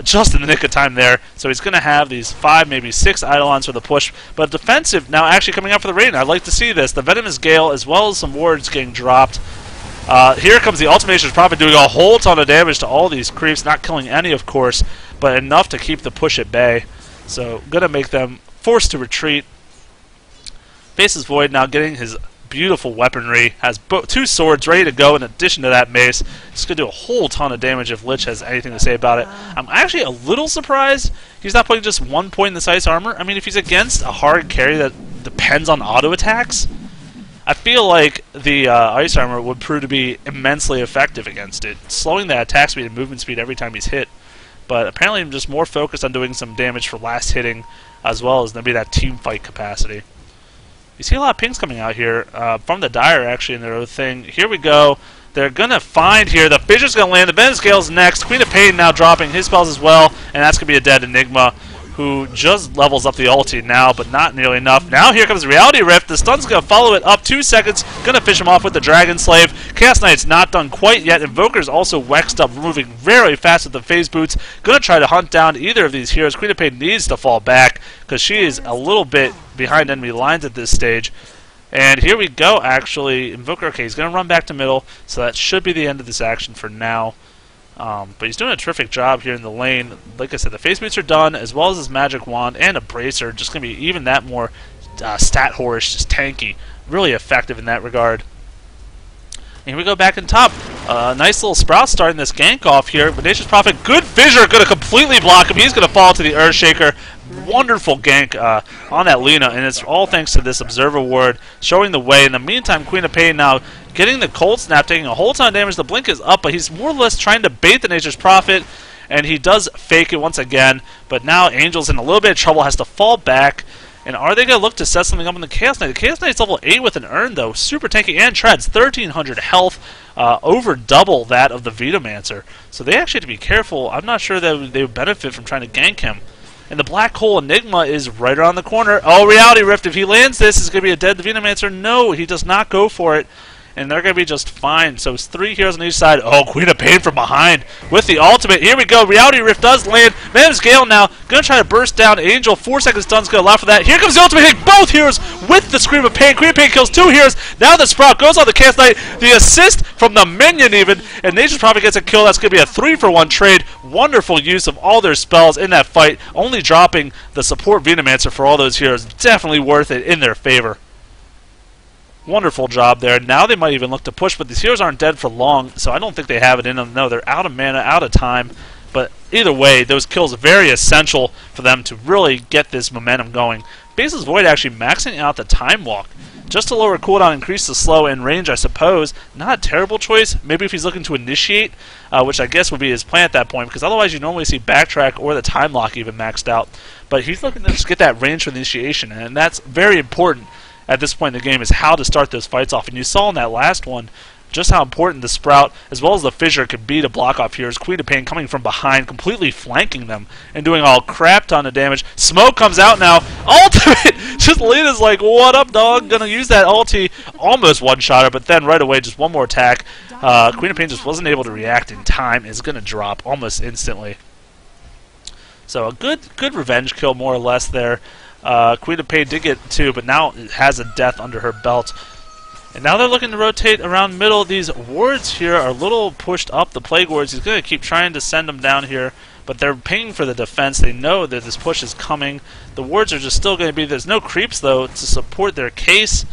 just in the nick of time there. So he's going to have these 5, maybe 6 Eidolons for the push, but defensive now actually coming out for the raid. I'd like to see this. The Venomous Gale, as well as some wards getting dropped. Here comes the Ultimate Nature's Prophet doing a whole ton of damage to all these creeps, not killing any of course, but enough to keep the push at bay. So going to make them forced to retreat. Faceless Void now getting his beautiful weaponry. Has 2 swords ready to go in addition to that mace. He's going to do a whole ton of damage if Lich has anything to say about it. I'm actually a little surprised he's not putting just 1 point in this ice armor. I mean, if he's against a hard carry that depends on auto attacks, I feel like the ice armor would prove to be immensely effective against it, slowing that attack speed and movement speed every time he's hit. But apparently I'm just more focused on doing some damage for last hitting, as well as maybe that team fight capacity. You see a lot of pings coming out here from the Dire, actually, in their own thing. Here we go. They're going to find here. The Fissure's going to land. The Venomous Gale's next. Queen of Pain now dropping his spells as well, and that's going to be a dead Enigma, who just levels up the ulti now, but not nearly enough. Now here comes Reality Rift. The stun's going to follow it up 2 seconds. Going to fish him off with the Dragon Slave. Chaos Knight's not done quite yet. Invoker's also wexed up, moving very fast with the Phase Boots. Going to try to hunt down either of these heroes. Queen of Pain needs to fall back, because she is a little bit behind enemy lines at this stage. And here we go, actually. Invoker, okay, he's going to run back to middle, so that should be the end of this action for now. But he's doing a terrific job here in the lane. Like I said, the Face Boots are done, as well as his Magic Wand and a Bracer. Just going to be even that more stat whorish, just tanky. Really effective in that regard. And here we go back in top. Nice little Sprout starting this gank off here. Nature's Prophet, good fissure, going to completely block him. He's going to fall to the Earthshaker. Wonderful gank on that Lina, and it's all thanks to this Observer Ward showing the way. In the meantime, Queen of Pain now getting the Cold Snap, taking a whole ton of damage. The Blink is up, but he's more or less trying to bait the Nature's Prophet, and he does fake it once again. But now Angel's in a little bit of trouble, has to fall back. And are they going to look to set something up in the Chaos Knight? The Chaos Knight's level 8 with an Urn, though. Super tanky and treads. 1,300 health. Over double that of the Vetomancer. So they actually have to be careful. I'm not sure that they would benefit from trying to gank him. And the Black Hole Enigma is right around the corner. Oh, Reality Rift. If he lands this, is going to be a dead Vetomancer. No, he does not go for it. And they're going to be just fine. So it's 3 heroes on each side. Oh, Queen of Pain from behind with the ultimate. Here we go. Reality Rift does land. Mam's Gale now going to try to burst down Angel. 4 seconds stun's going to allow for that. Here comes the ultimate, hitting both heroes with the Scream of Pain. Queen of Pain kills 2 heroes. Now the Sprout goes on the Chaos Knight. The assist from the minion even. And Nature's Prophet gets a kill. That's going to be a 3-for-1 trade. Wonderful use of all their spells in that fight. Only dropping the support Vetomancer for all those heroes. Definitely worth it in their favor. Wonderful job there. Now they might even look to push, but these heroes aren't dead for long, so I don't think they have it in them. No, they're out of mana, out of time. But either way, those kills are very essential for them to really get this momentum going. Baseless Void actually maxing out the Time Walk. Just to lower cooldown, increase the slow and range, I suppose. Not a terrible choice. Maybe if he's looking to initiate, which I guess would be his plan at that point, because otherwise you normally see Backtrack or the Time Lock even maxed out. But he's looking to just get that range for initiation, and that's very important at this point in the game, is how to start those fights off. And you saw in that last one just how important the Sprout as well as the Fissure could be to block off heroes. Queen of Pain coming from behind, completely flanking them and doing all crap ton of damage. Smoke comes out now. Ultimate! Just Lina's like, what up, dog? Gonna use that ulti. Almost one-shot her, but then right away, just one more attack. Queen of Pain just wasn't able to react in time. Is gonna drop almost instantly. So a good revenge kill, more or less, there. Queen of Pain did get 2, but now has a death under her belt. And now they're looking to rotate around middle. These wards here are a little pushed up, the Plague Wards. He's going to keep trying to send them down here, but they're paying for the defense. They know that this push is coming. The wards are just still going to be... There's no creeps, though, to support their case.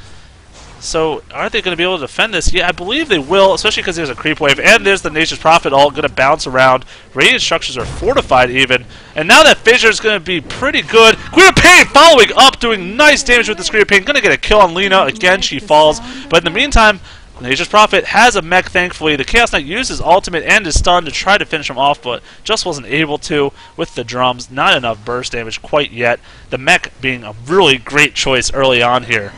So are they going to be able to defend this? Yeah, I believe they will, especially because there's a creep wave. And there's the Nature's Prophet all going to bounce around. Radiant structures are fortified even. And now that Fissure is going to be pretty good. Queen of Pain following up, doing nice damage with the Scream of Pain. Going to get a kill on Lina. Again, she falls. But in the meantime, Nature's Prophet has a mech, thankfully. The Chaos Knight used his ultimate and his stun to try to finish him off, but just wasn't able to with the drums. Not enough burst damage quite yet. The mech being a really great choice early on here.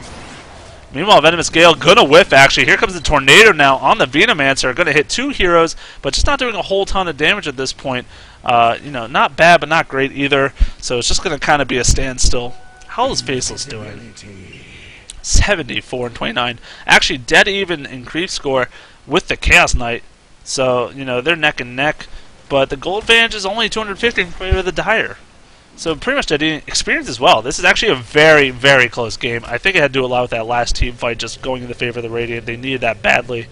Meanwhile, Venomous Gale gonna whiff, actually. Here comes the Tornado now on the Venomancer. Gonna hit 2 heroes, but just not doing a whole ton of damage at this point. You know, not bad, but not great either. So it's just gonna kind of be a standstill. How is Faceless doing? 74 and 29. Actually, dead even in creep score with the Chaos Knight. So, you know, they're neck and neck. But the gold advantage is only 250 in favor of the Dire. So pretty much dead experience as well. This is actually a very, very close game. I think it had to do a lot with that last team fight just going in the favor of the Radiant. They needed that badly.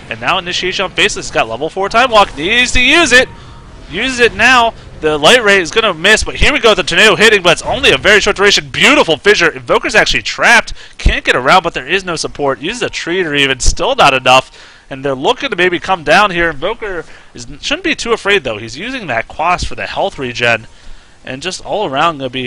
And now Initiation on Faceless. He's got level 4 Time Walk. Needs to use it. Uses it now. The Light Ray is going to miss, but here we go with the Tornado hitting, but it's only a very short duration. Beautiful Fissure. Invoker's actually trapped. Can't get around, but there is no support. Uses a Treater even. Still not enough. And they're looking to maybe come down here. Invoker shouldn't be too afraid, though. He's using that Quas for the health regen. And just all around going to be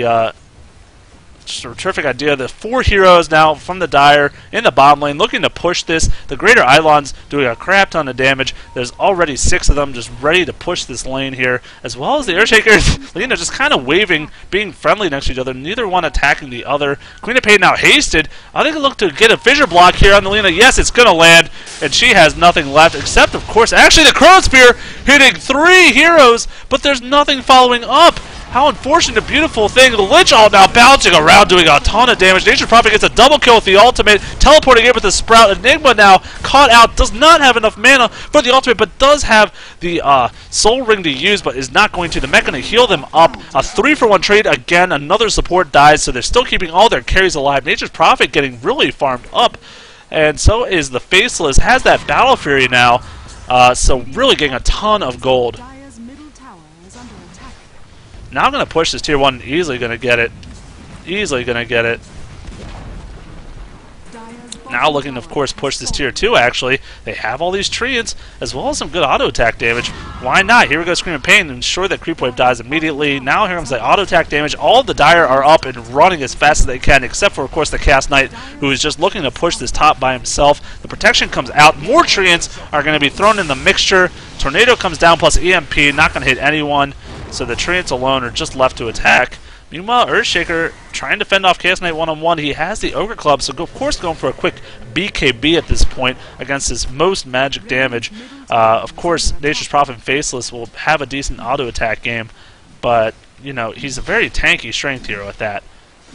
just a terrific idea. The 4 heroes now from the Dire in the bottom lane looking to push this. The Greater Eidolon's doing a crap ton of damage. There's already 6 of them just ready to push this lane here, as well as the Earthshakers, you know, just kind of waving, being friendly next to each other, neither one attacking the other. Queen of Pain now hasted. I think look to get a Fissure block here on the Lina. Yes, it's going to land, and she has nothing left except, of course, actually the Chrono Spear hitting 3 heroes, but there's nothing following up. How unfortunate, a beautiful thing. The Lich Alt now bouncing around, doing a ton of damage. Nature's Prophet gets a double kill with the ultimate, teleporting in with the Sprout. Enigma now caught out, does not have enough mana for the ultimate, but does have the Soul Ring to use, but is not going to. The mech going to heal them up. A 3-for-1 trade again. Another support dies, so they're still keeping all their carries alive. Nature's Prophet getting really farmed up, and so is the Faceless. Has that Battle Fury now, so really getting a ton of gold. Now I'm going to push this tier 1, easily going to get it. Easily going to get it. now looking to, of course, push this tier 2, actually. They have all these treants, as well as some good auto attack damage. Why not? Here we go, Scream and Pain, ensure that Creep Wave dies immediately. Now here comes the auto attack damage. All of the Dire are up and running as fast as they can, except for, of course, the Chaos Knight, who is just looking to push this top by himself. The protection comes out. More treants are going to be thrown in the mixture. Tornado comes down plus EMP, not going to hit anyone. So the treants alone are just left to attack. Meanwhile, Earthshaker trying to fend off Chaos Knight one-on-one. He has the Ogre Club, so of course going for a quick BKB at this point against his most magic damage. Of course, Nature's Prophet and Faceless will have a decent auto attack game, but you know he's a very tanky strength hero at that.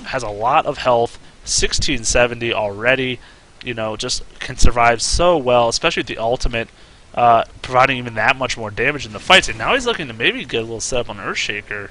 Has a lot of health, 1670 already. You know, just can survive so well, especially with the ultimate, providing even that much more damage in the fights. And now he's looking to maybe get a little setup on Earthshaker.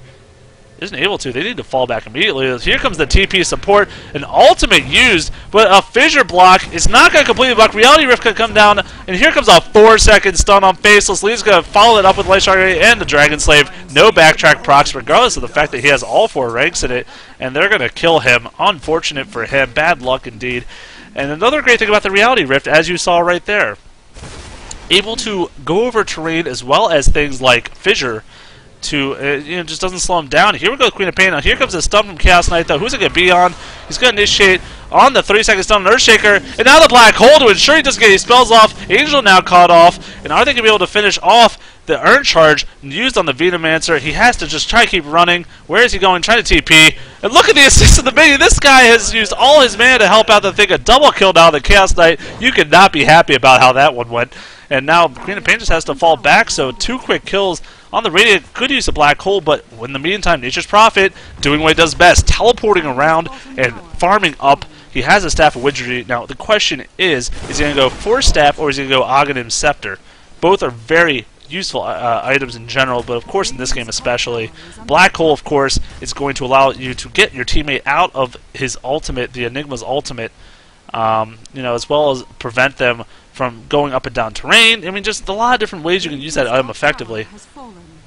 Isn't able to. They need to fall back immediately. Here comes the TP support. An ultimate used, but a fissure block is not going to completely block. Reality Rift could come down, and here comes a 4-second stun on Faceless. Lee's going to follow it up with Light Striker and the Dragon Slave. No backtrack procs, regardless of the fact that he has all 4 ranks in it, and they're going to kill him. Unfortunate for him. Bad luck indeed. And another great thing about the Reality Rift, as you saw right there, able to go over terrain as well as things like fissure, to you know, just doesn't slow him down. Here we go, Queen of Pain. Now here comes a stun from Chaos Knight, though. Who's it going to be on? He's going to initiate on the 3-second stun on Earthshaker, and now the Black Hole to ensure he doesn't get his spells off. Angel now caught off, and are they going to be able to finish off the Urn Charge used on the Venomancer? He has to just try to keep running. Where is he going? Trying to TP. And look at the assist of the minion. This guy has used all his mana to help out the thing. A double kill now, the Chaos Knight. You could not be happy about how that one went. And now Queen of Pain just has to fall back, so 2 quick kills on the Radiant. Could use a Black Hole, but in the meantime, Nature's Prophet doing what he does best, teleporting around and farming up. He has a Staff of Wizardry. Now, the question is he going to go Force Staff or is he going to go Aghanim's Scepter? Both are very useful items in general, but of course in this game especially. Black Hole, of course, is going to allow you to get your teammate out of his ultimate, the Enigma's ultimate, you know, as well as prevent them from going up and down terrain. I mean, just a lot of different ways you can use that item effectively.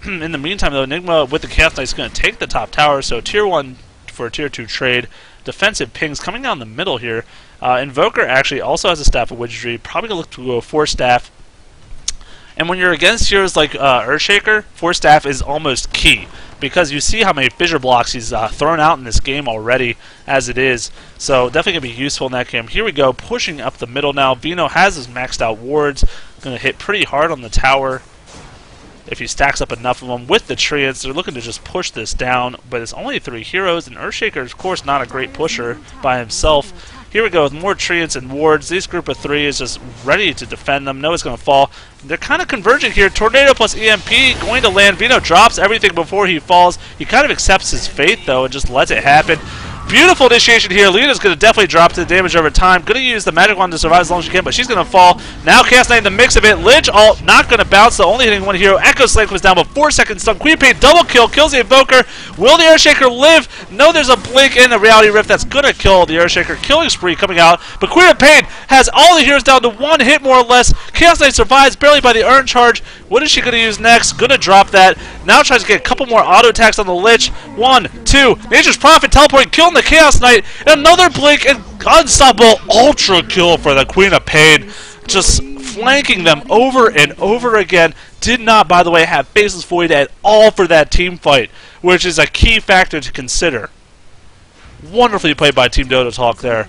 In the meantime, though, Enigma with the Chaos Knight is going to take the top tower, so tier 1 for a tier 2 trade. Defensive pings coming down the middle here. Invoker actually also has a Staff of Wizardry, probably going to look to go 4 staff. And when you're against heroes like Earthshaker, 4 staff is almost key, because you see how many fissure blocks he's thrown out in this game already as it is. So definitely going to be useful in that game. Here we go, pushing up the middle now. Veno has his maxed out wards. Going to hit pretty hard on the tower if he stacks up enough of them with the treants. They're looking to just push this down, but it's only 3 heroes, and Earthshaker is, of course, not a great pusher by himself. Here we go with more treants and wards. This group of 3 is just ready to defend them. Noah's going to fall. They're kind of converging here. Tornado plus EMP going to land. Veno drops everything before he falls. He kind of accepts his fate, though, and just lets it happen. Beautiful initiation here. Lena's going to definitely drop to the damage over time. Going to use the magic wand to survive as long as she can, but she's going to fall. Now Chaos Knight in the mix of it. Lich ult not going to bounce, so only hitting 1 hero. Echo Slave was down, but 4 seconds stun. Queen of Pain double kill, kills the Invoker. Will the Earthshaker live? No, there's a blink in the Reality Rift that's going to kill the Earthshaker. Killing spree coming out, but Queen of Pain has all the heroes down to 1 hit more or less. Chaos Knight survives barely by the Urn Charge. What is she going to use next? Going to drop that. Now tries to get a couple more auto attacks on the Lich. 1, 2. Nature's Prophet teleporting, killing the Chaos Knight. And another blink and unstoppable ultra kill for the Queen of Pain. Just flanking them over and over again. Did not, by the way, have Faceless Void at all for that team fight, which is a key factor to consider. Wonderfully played by Team Dota Talk there.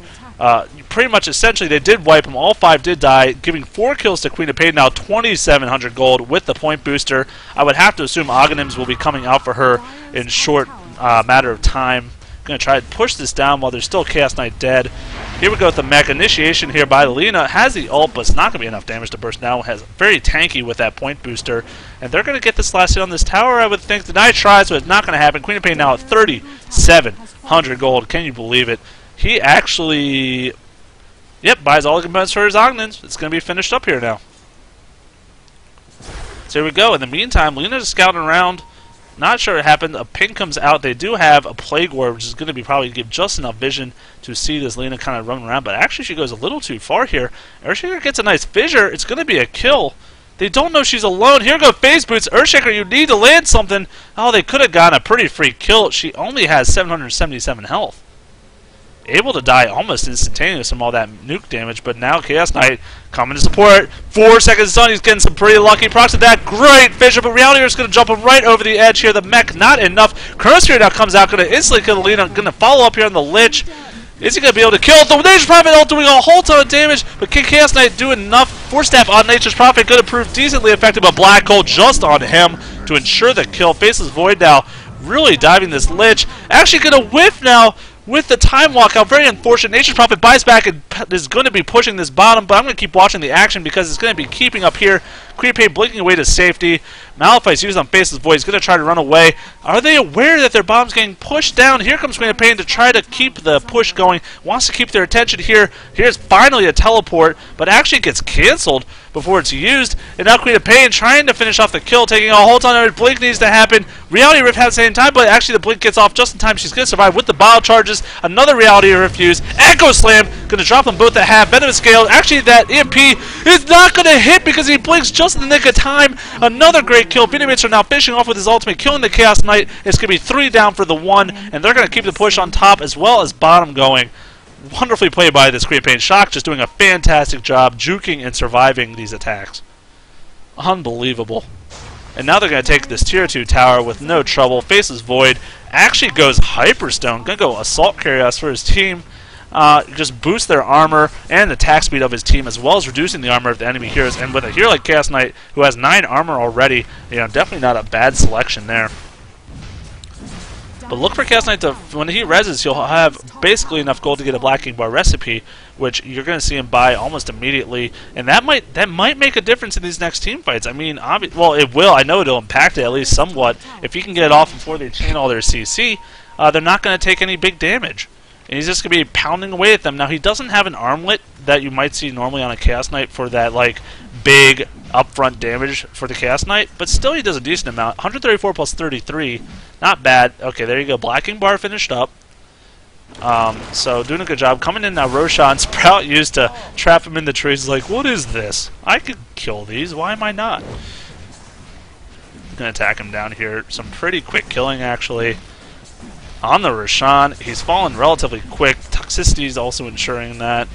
Pretty much, essentially, they did wipe them. All 5 did die, giving 4 kills to Queen of Pain. Now 2,700 gold with the point booster. I would have to assume Aghanims will be coming out for her in short matter of time. Going to try to push this down while there's still Chaos Knight dead. Here we go with the mech initiation here by Lena. Has the ult, but it's not going to be enough damage to burst down. Has very tanky with that point booster. And they're going to get this last hit on this tower, I would think. Denied tries, so it's not going to happen. Queen of Pain now at 3,700 gold. Can you believe it? He actually, yep, buys all the components for his Aghanims. It's going to be finished up here now. So here we go. In the meantime, Lena's scouting around. Not sure what happened. A ping comes out. They do have a Plague Orb, which is going to be probably give just enough vision to see this Lena kind of running around. But actually, she goes a little too far here. Earthshaker gets a nice fissure. It's going to be a kill. They don't know she's alone. Here go Phase Boots. Earthshaker, you need to land something. Oh, they could have gotten a pretty free kill. She only has 777 health. able to die almost instantaneous from all that nuke damage, but now Chaos Knight coming to support. 4 seconds done, he's getting some pretty lucky procs at that. Great vision, but Reality is going to jump him right over the edge here. The mech, not enough. Chronosphere now comes out, going to instantly kill Lena, going to follow up here on the Lich. Is he going to be able to kill the Nature's Prophet? All doing a whole ton of damage, but can Chaos Knight do enough? Force Staff on Nature's Prophet going to prove decently effective, but Black Hole just on him to ensure the kill. Faceless Void now really diving this Lich. Actually going to whiff now with the time walkout. Very unfortunate. Nature's Prophet buys back and is going to be pushing this bottom, but I'm going to keep watching the action because it's going to be keeping up here. Queen of Pain blinking away to safety. Malphite's used on Faceless Void. He's going to try to run away. Are they aware that their bomb's getting pushed down? Here comes Queen of Pain to try to keep the push going. Wants to keep their attention here. Here's finally a teleport, but actually gets canceled before it's used. And now Queen of Pain trying to finish off the kill, taking a whole ton of it. Blink needs to happen. Reality Rift at the same time, but actually the Blink gets off just in time. She's going to survive with the bile charges. Another Reality Rift use. Echo Slam going to drop them both at half. Venomous Scale. Actually, that EMP is not going to hit because he blinks just in the nick of time. Another great kill. Venomous are now finishing off with his ultimate, killing the Chaos Knight. It's going to be 3 down for the 1, and they're going to keep the push on top as well as bottom going. Wonderfully played by this Queen of Pain. Shock just doing a fantastic job juking and surviving these attacks. Unbelievable. And now they're going to take this tier 2 tower with no trouble. Faceless Void actually goes Hyperstone. Going to go Assault Carrios for his team. Just boost their armor and attack speed of his team, as well as reducing the armor of the enemy heroes. And with a hero like Chaos Knight, who has 9 armor already, you know, definitely not a bad selection there. But look for Chaos Knight to, when he reses, he'll have basically enough gold to get a Black King Bar recipe, which you're going to see him buy almost immediately, and that might make a difference in these next team fights. I mean, well, it will. I know it'll impact it at least somewhat. If he can get it off before they chain all their CC, they're not going to take any big damage. And he's just going to be pounding away at them. Now, he doesn't have an armlet that you might see normally on a Chaos Knight for that, like, big upfront damage for the Chaos Knight, but still he does a decent amount. 134 plus 33, not bad. Okay, there you go. Black King Bar finished up. So doing a good job. Coming in now, Roshan. Sprout used to trap him in the trees. He's like, what is this? I could kill these. Why am I not? Gonna attack him down here. Some pretty quick killing, actually. On the Roshan, he's fallen relatively quick. Toxicity is also ensuring that.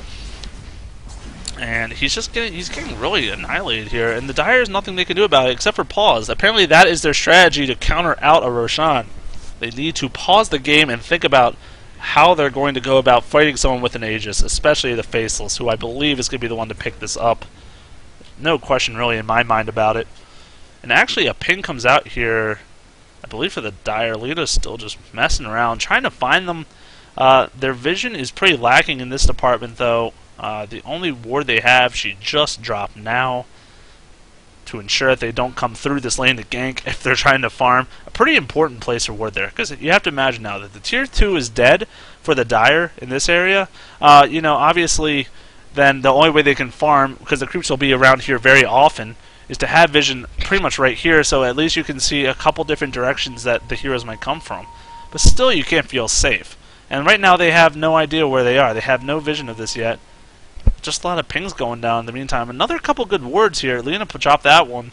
And he's getting really annihilated here. And the Dire is nothing they can do about it except for pause. Apparently that is their strategy to counter out a Roshan. They need to pause the game and think about how they're going to go about fighting someone with an Aegis, especially the Faceless, who I believe is going to be the one to pick this up. No question really in my mind about it. And actually a ping comes out here, I believe for the Dire. Lena's still just messing around, trying to find them. Their vision is pretty lacking in this department, though. The only ward they have, she just dropped now to ensure that they don't come through this lane to gank if they're trying to farm. A pretty important place for ward there, because you have to imagine now that the tier 2 is dead for the Dire in this area. You know, obviously, then the only way they can farm, because the creeps will be around here very often, is to have vision pretty much right here, so at least you can see a couple different directions that the heroes might come from. But still, you can't feel safe. And right now, they have no idea where they are. They have no vision of this yet. Just a lot of pings going down in the meantime. Another couple good wards here. Lena dropped that one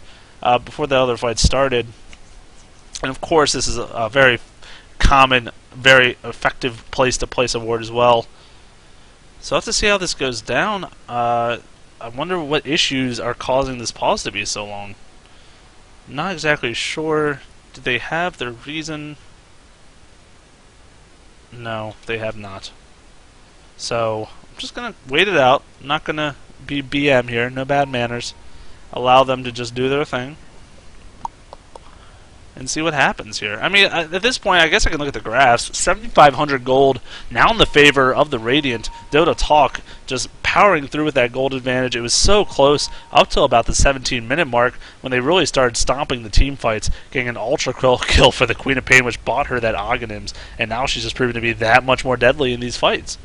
before the other fight started. And of course, this is a very common, very effective place to place a ward as well. So I'll have to see how this goes down. I wonder what issues are causing this pause to be so long. Not exactly sure. Did they have their reason? No, they have not. So I'm just going to wait it out. I'm not going to be BM here. No bad manners. Allow them to just do their thing. And see what happens here. I mean, at this point, I guess I can look at the graphs. 7,500 gold, now in the favor of the Radiant. Dota Talk just powering through with that gold advantage. It was so close up till about the 17-minute mark when they really started stomping the team fights, getting an ultra kill for the Queen of Pain, which bought her that Aghanims, and now she's just proven to be that much more deadly in these fights.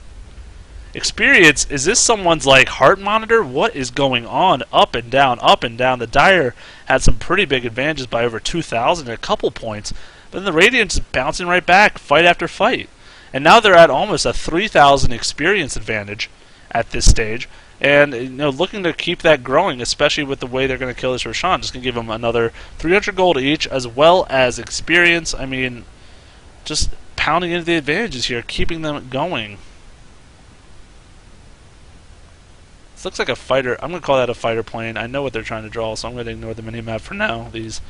Experience, is this someone's like heart monitor? What is going on? Up and down, up and down. The Dire had some pretty big advantages by over 2,000 at a couple points, but then the Radiant's bouncing right back, fight after fight. And now they're at almost a 3,000 experience advantage at this stage, and you know, looking to keep that growing, especially with the way they're going to kill this Roshan. Just going to give them another 300 gold each, as well as experience. I mean, just pounding into the advantages here, keeping them going. This looks like a fighter. I'm going to call that a fighter plane. I know what they're trying to draw, so I'm going to ignore the mini-map for now. These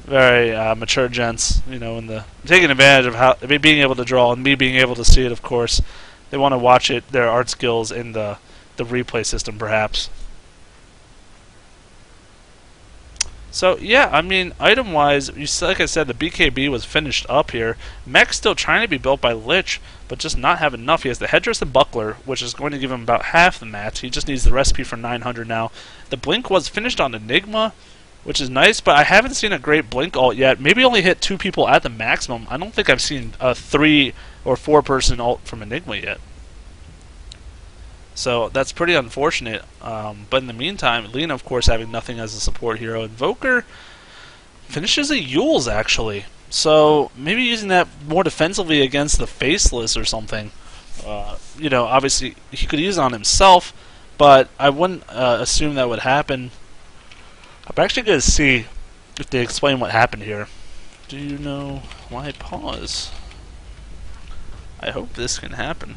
very mature gents, you know, taking advantage of how being able to draw and me being able to see it, of course. They want to watch it, their art skills in the replay system, perhaps. So, yeah, I mean, item-wise, like I said, the BKB was finished up here. Mech's still trying to be built by Lich, but just not have enough. He has the Headdress and Buckler, which is going to give him about half the match. He just needs the recipe for 900 now. The Blink was finished on Enigma, which is nice, but I haven't seen a great Blink ult yet. Maybe only hit 2 people at the maximum. I don't think I've seen a 3 or 4 person ult from Enigma yet. So that's pretty unfortunate. But in the meantime, Lena, of course, having nothing as a support hero. Invoker finishes a Yules, actually. So maybe using that more defensively against the Faceless or something. You know, obviously he could use it on himself, but I wouldn't assume that would happen. I'm actually going to see if they explain what happened here. Do you know why pause? I hope this can happen.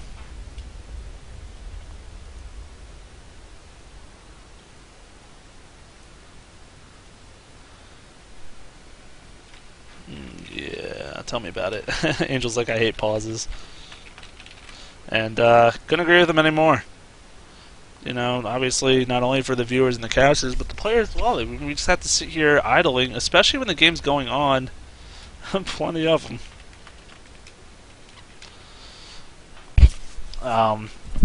Yeah, tell me about it. Angel's like, I hate pauses. And couldn't agree with him anymore. You know, obviously, not only for the viewers and the casters, but the players as well. We just have to sit here idling, especially when the game's going on. Plenty of them.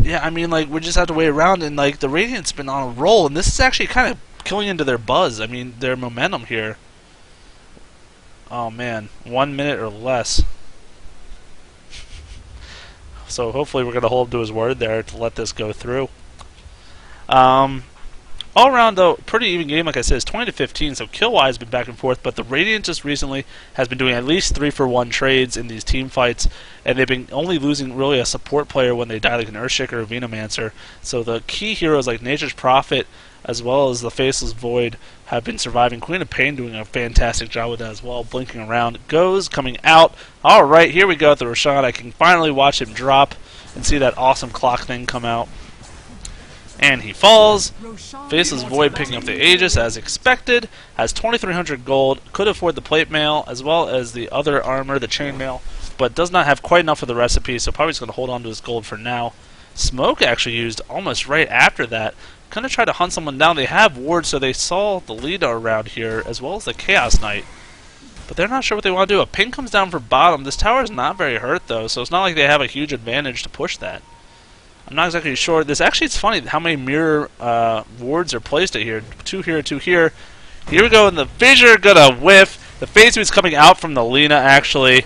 Yeah, I mean, like, we just have to wait around, and, like, the Radiant's been on a roll, and this is actually kind of killing into their buzz. I mean, their momentum here. Oh man, 1 minute or less. So hopefully we're going to hold him to his word there to let this go through. All around, though, pretty even game, like I said, it's 20-15, so kill-wise been back and forth, but the Radiant just recently has been doing at least 3-for-1 trades in these team fights, and they've been only losing really a support player when they die, like an Earthshaker or Venomancer. So the key heroes like Nature's Prophet, as well as the Faceless Void, have been surviving. Queen of Pain doing a fantastic job with that as well, blinking around. Goes, coming out. Alright, here we go with the Roshan. I can finally watch him drop and see that awesome clock thing come out. And he falls. Faceless Void picking up the Aegis as expected. Has 2,300 gold. Could afford the plate mail as well as the other armor, the chain mail, but does not have quite enough for the recipe, so probably just going to hold on to his gold for now. Smoke actually used almost right after that. Kind of try to hunt someone down. They have wards, so they saw the leader around here as well as the Chaos Knight. But they're not sure what they want to do. A ping comes down for bottom. This tower is not very hurt, though, so it's not like they have a huge advantage to push that. I'm not exactly sure. It's funny how many mirror wards are placed at here. 2 here, 2 here. Here we go, and the Fissure gonna whiff. The phase is coming out from the Lena, actually.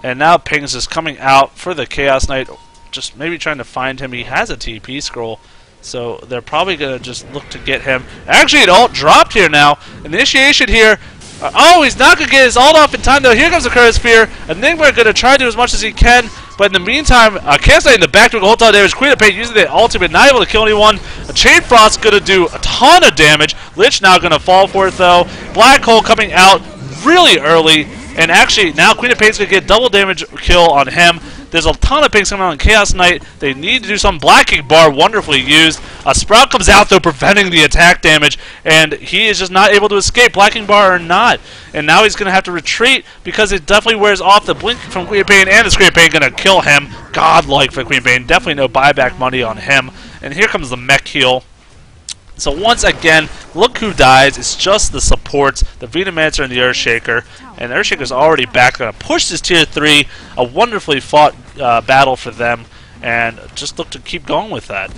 And now Ping's just coming out for the Chaos Knight. Just maybe trying to find him. He has a TP scroll, so they're probably gonna just look to get him. Actually, it ult dropped here now. Initiation here. Oh, he's not gonna get his ult off in time, though. Here comes the Curse Sphere. Enigma gonna try to do as much as he can. But in the meantime, Chaos Knight in the back doing a whole ton of damage. Queen of Pain using the ultimate, not able to kill anyone. A Chain Frost going to do a ton of damage. Lich now going to fall for it, though. Black Hole coming out really early. And actually, now Queen of Pain's going to get double damage kill on him. There's a ton of pings coming out on Chaos Knight. They need to do some. Black King Bar, wonderfully used. A Sprout comes out, though, preventing the attack damage. And he is just not able to escape, Black King Bar or not. And now he's going to have to retreat because it definitely wears off the blink from Queen of Pain, and the Scream of Pain going to kill him. Godlike for Queen of Pain. Definitely no buyback money on him. And here comes the mech heal. So once again, look who dies. It's just the supports, the Venomancer and the Earthshaker. And the Earthshaker's already back. Going to push this tier 3. A wonderfully fought battle for them. And just look to keep going with that.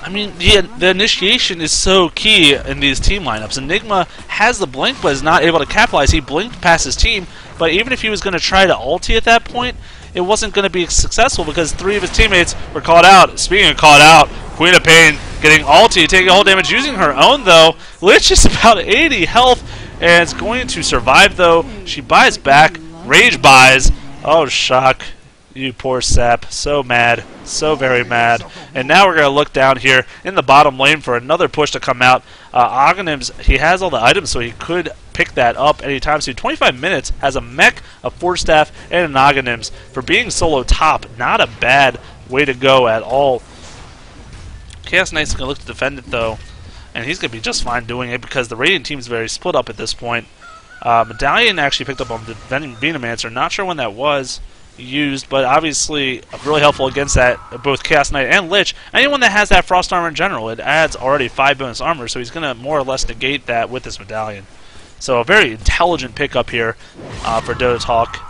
I mean, the initiation is so key in these team lineups. Enigma has the blink, but is not able to capitalize. He blinked past his team, but even if he was going to try to ulti at that point, it wasn't going to be successful because 3 of his teammates were called out. Speaking of called out, Queen of Pain getting ulti, taking all damage, using her own, though. Lich is about 80 health, and it's going to survive, though. She buys back. Rage buys. Oh, shock. You poor sap. So mad. So very mad. And now we're going to look down here in the bottom lane for another push to come out. Aghanim's, he has all the items, so he could pick that up anytime soon. 25 minutes, has a mech, a Force Staff, and an Aghanim's. For being solo top, not a bad way to go at all. Chaos Knight's going to look to defend it, though, and he's going to be just fine doing it because the Radiant team's very split up at this point. Medallion actually picked up on defending Venomancer. Not sure when that was used, but obviously really helpful against that, both Chaos Knight and Lich. Anyone that has that Frost Armor in general, it adds already 5 bonus armor, so he's going to more or less negate that with this Medallion. So a very intelligent pickup here for Dota Talk.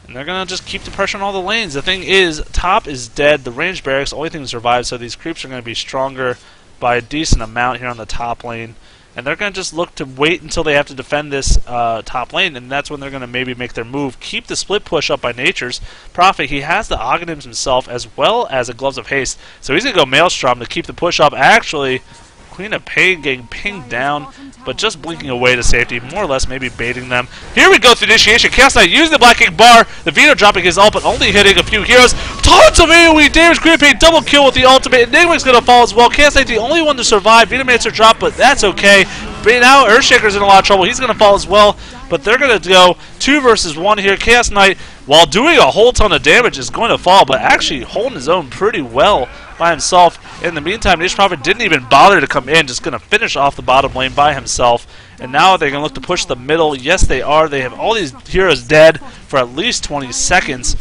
And they're going to just keep the pressure on all the lanes. The thing is, top is dead. The ranged barracks, only thing to survive, so these creeps are going to be stronger by a decent amount here on the top lane. And they're going to just look to wait until they have to defend this top lane, and that's when they're going to maybe make their move. Keep the split push up by Nature's Prophet. He has the Oghanims himself as well as a Gloves of Haste, so he's going to go Maelstrom to keep the push up. Actually, Queen of Pain getting pinged down, but just blinking away to safety, more or less maybe baiting them. Here we go through initiation. Chaos Knight using the Black King bar. The Veto dropping his ult, but only hitting a few heroes. Tons of AoE damage. Queen of Pain double kill with the ultimate. Enigma's going to fall as well. Chaos Knight the only one to survive. Venomancer dropped, but that's okay. But now Earthshaker's in a lot of trouble. He's going to fall as well, but they're going to go 2 versus 1 here. Chaos Knight, while doing a whole ton of damage, is going to fall, but actually holding his own pretty well by himself. In the meantime, Nature's Prophet didn't even bother to come in, just going to finish off the bottom lane by himself. And now they're going to look to push the middle. Yes, they are. They have all these heroes dead for at least 20 seconds.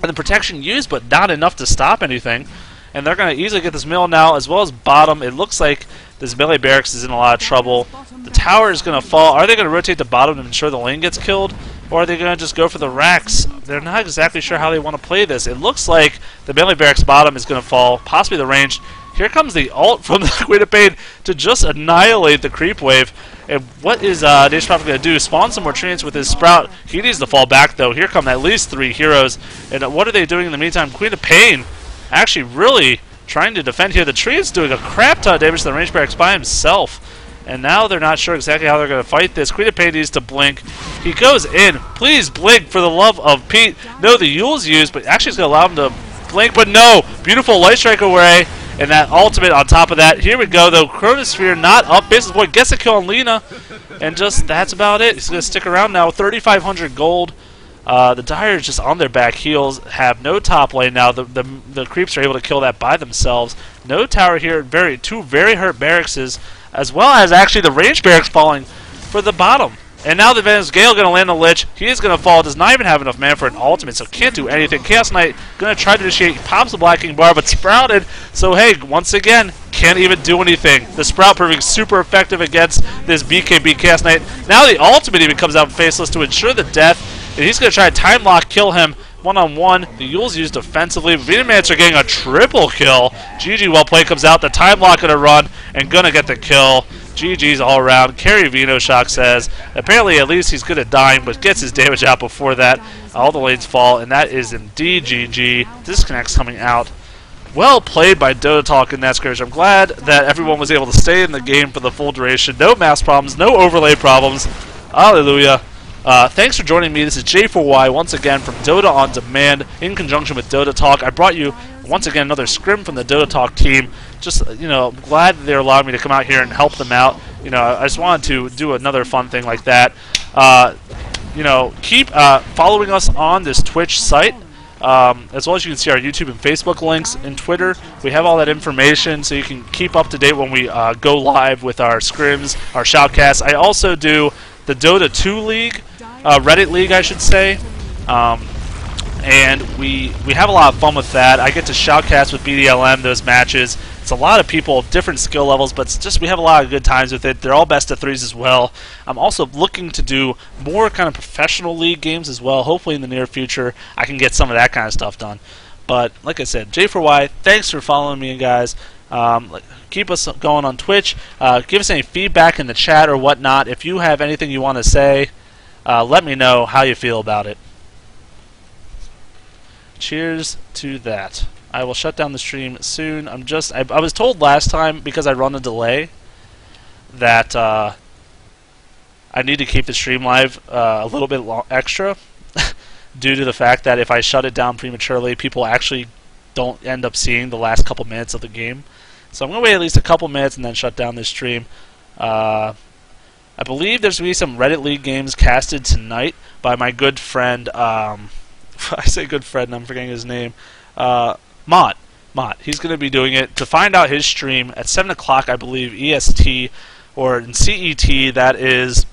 And the protection used, but not enough to stop anything. And they're going to easily get this middle now, as well as bottom. It looks like this melee barracks is in a lot of trouble. The tower is going to fall. Are they going to rotate the bottom to ensure the lane gets killed? Or are they going to just go for the racks? They're not exactly sure how they want to play this. It looks like the melee barracks bottom is going to fall, possibly the range. Here comes the ult from the Queen of Pain to just annihilate the creep wave. And what is Nature's Prophet going to do? Spawn some more treants with his Sprout. He needs to fall back, though. Here come at least 3 heroes. And what are they doing in the meantime? Queen of Pain actually really trying to defend here. The treant's doing a crap ton of damage to the range barracks by himself. And now they're not sure exactly how they're going to fight this. Queen of Pain needs to blink. He goes in. Please blink for the love of Pete. No, the Yule's used, but actually it's going to allow him to blink. But no, beautiful Light Strike array. And that ultimate on top of that. Here we go, though. Chronosphere not up. Business Boy gets a kill on Lina. And just that's about it. He's going to stick around now. 3,500 gold. The Dyers just on their back heels have no top lane now. The creeps are able to kill that by themselves. No tower here. Two very hurt barracks, as well as actually the range barracks falling for the bottom. And now the Venus Gale going to land on Lich. He is going to fall. Does not even have enough mana for an ultimate, so can't do anything. Chaos Knight going to try to initiate. Pops the Black King bar, but sprouted. So hey, once again, can't even do anything. The Sprout proving super effective against this BKB Chaos Knight. Now the ultimate even comes out faceless to ensure the death. And he's going to try to time lock, kill him one-on-one. The Yule's used defensively. Venomancer getting a triple kill. GG well played comes out. The time lock going to run and going to get the kill. GG's all around. Carry Venoshock says. Apparently at least he's good at dying, but gets his damage out before that. All the lanes fall, and that is indeed GG. Disconnects coming out. Well played by Dota Talk in that scrimmage. I'm glad that everyone was able to stay in the game for the full duration. No mass problems, no overlay problems. Hallelujah. Thanks for joining me. This is J4Y once again from Dota On Demand in conjunction with Dota Talk. I brought you once again another scrim from the Dota Talk team. Just, I'm glad that they're allowing me to come out here and help them out. I just wanted to do another fun thing like that. Keep following us on this Twitch site. As well as you can see our YouTube and Facebook links and Twitter. We have all that information so you can keep up to date when we go live with our scrims, our shoutcasts. I also do the Dota 2 League, Reddit League I should say, and we have a lot of fun with that. I get to shoutcast with BDLM those matches. It's a lot of people of different skill levels, but it's just we have a lot of good times with it. They're all best of 3s as well. I'm also looking to do more kind of professional league games as well. Hopefully in the near future I can get some of that kind of stuff done. But like I said, J4Y, thanks for following me, guys. Keep us going on Twitch. Give us any feedback in the chat or whatnot. If you have anything you want to say, let me know how you feel about it. Cheers to that. I will shut down the stream soon. I was told last time, because I run a delay, that I need to keep the stream live a little bit extra due to the fact that if I shut it down prematurely, people actually don't end up seeing the last couple minutes of the game. So I'm going to wait at least a couple minutes and then shut down this stream. I believe there's going to be some Reddit League games casted tonight by my good friend, I say good friend, I'm forgetting his name, Mott. Mott. He's going to be doing it. To find out his stream at 7 o'clock, I believe, EST, or in CET, that is,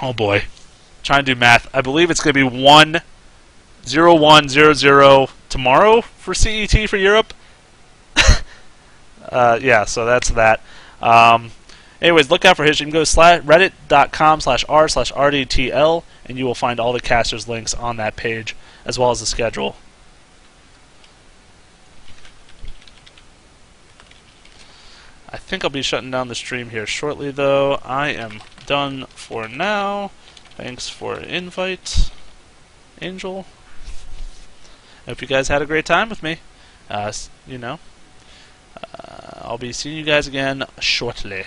oh boy, trying to do math. I believe it's going to be 1:01:00 tomorrow for CET for Europe. Yeah, so that's that. Anyways, look out for his. You can go to reddit.com/r/rdtl, and you will find all the casters' links on that page, as well as the schedule. I think I'll be shutting down the stream here shortly, though. I am done for now. Thanks for an invite, Angel. Hope you guys had a great time with me. I'll be seeing you guys again shortly.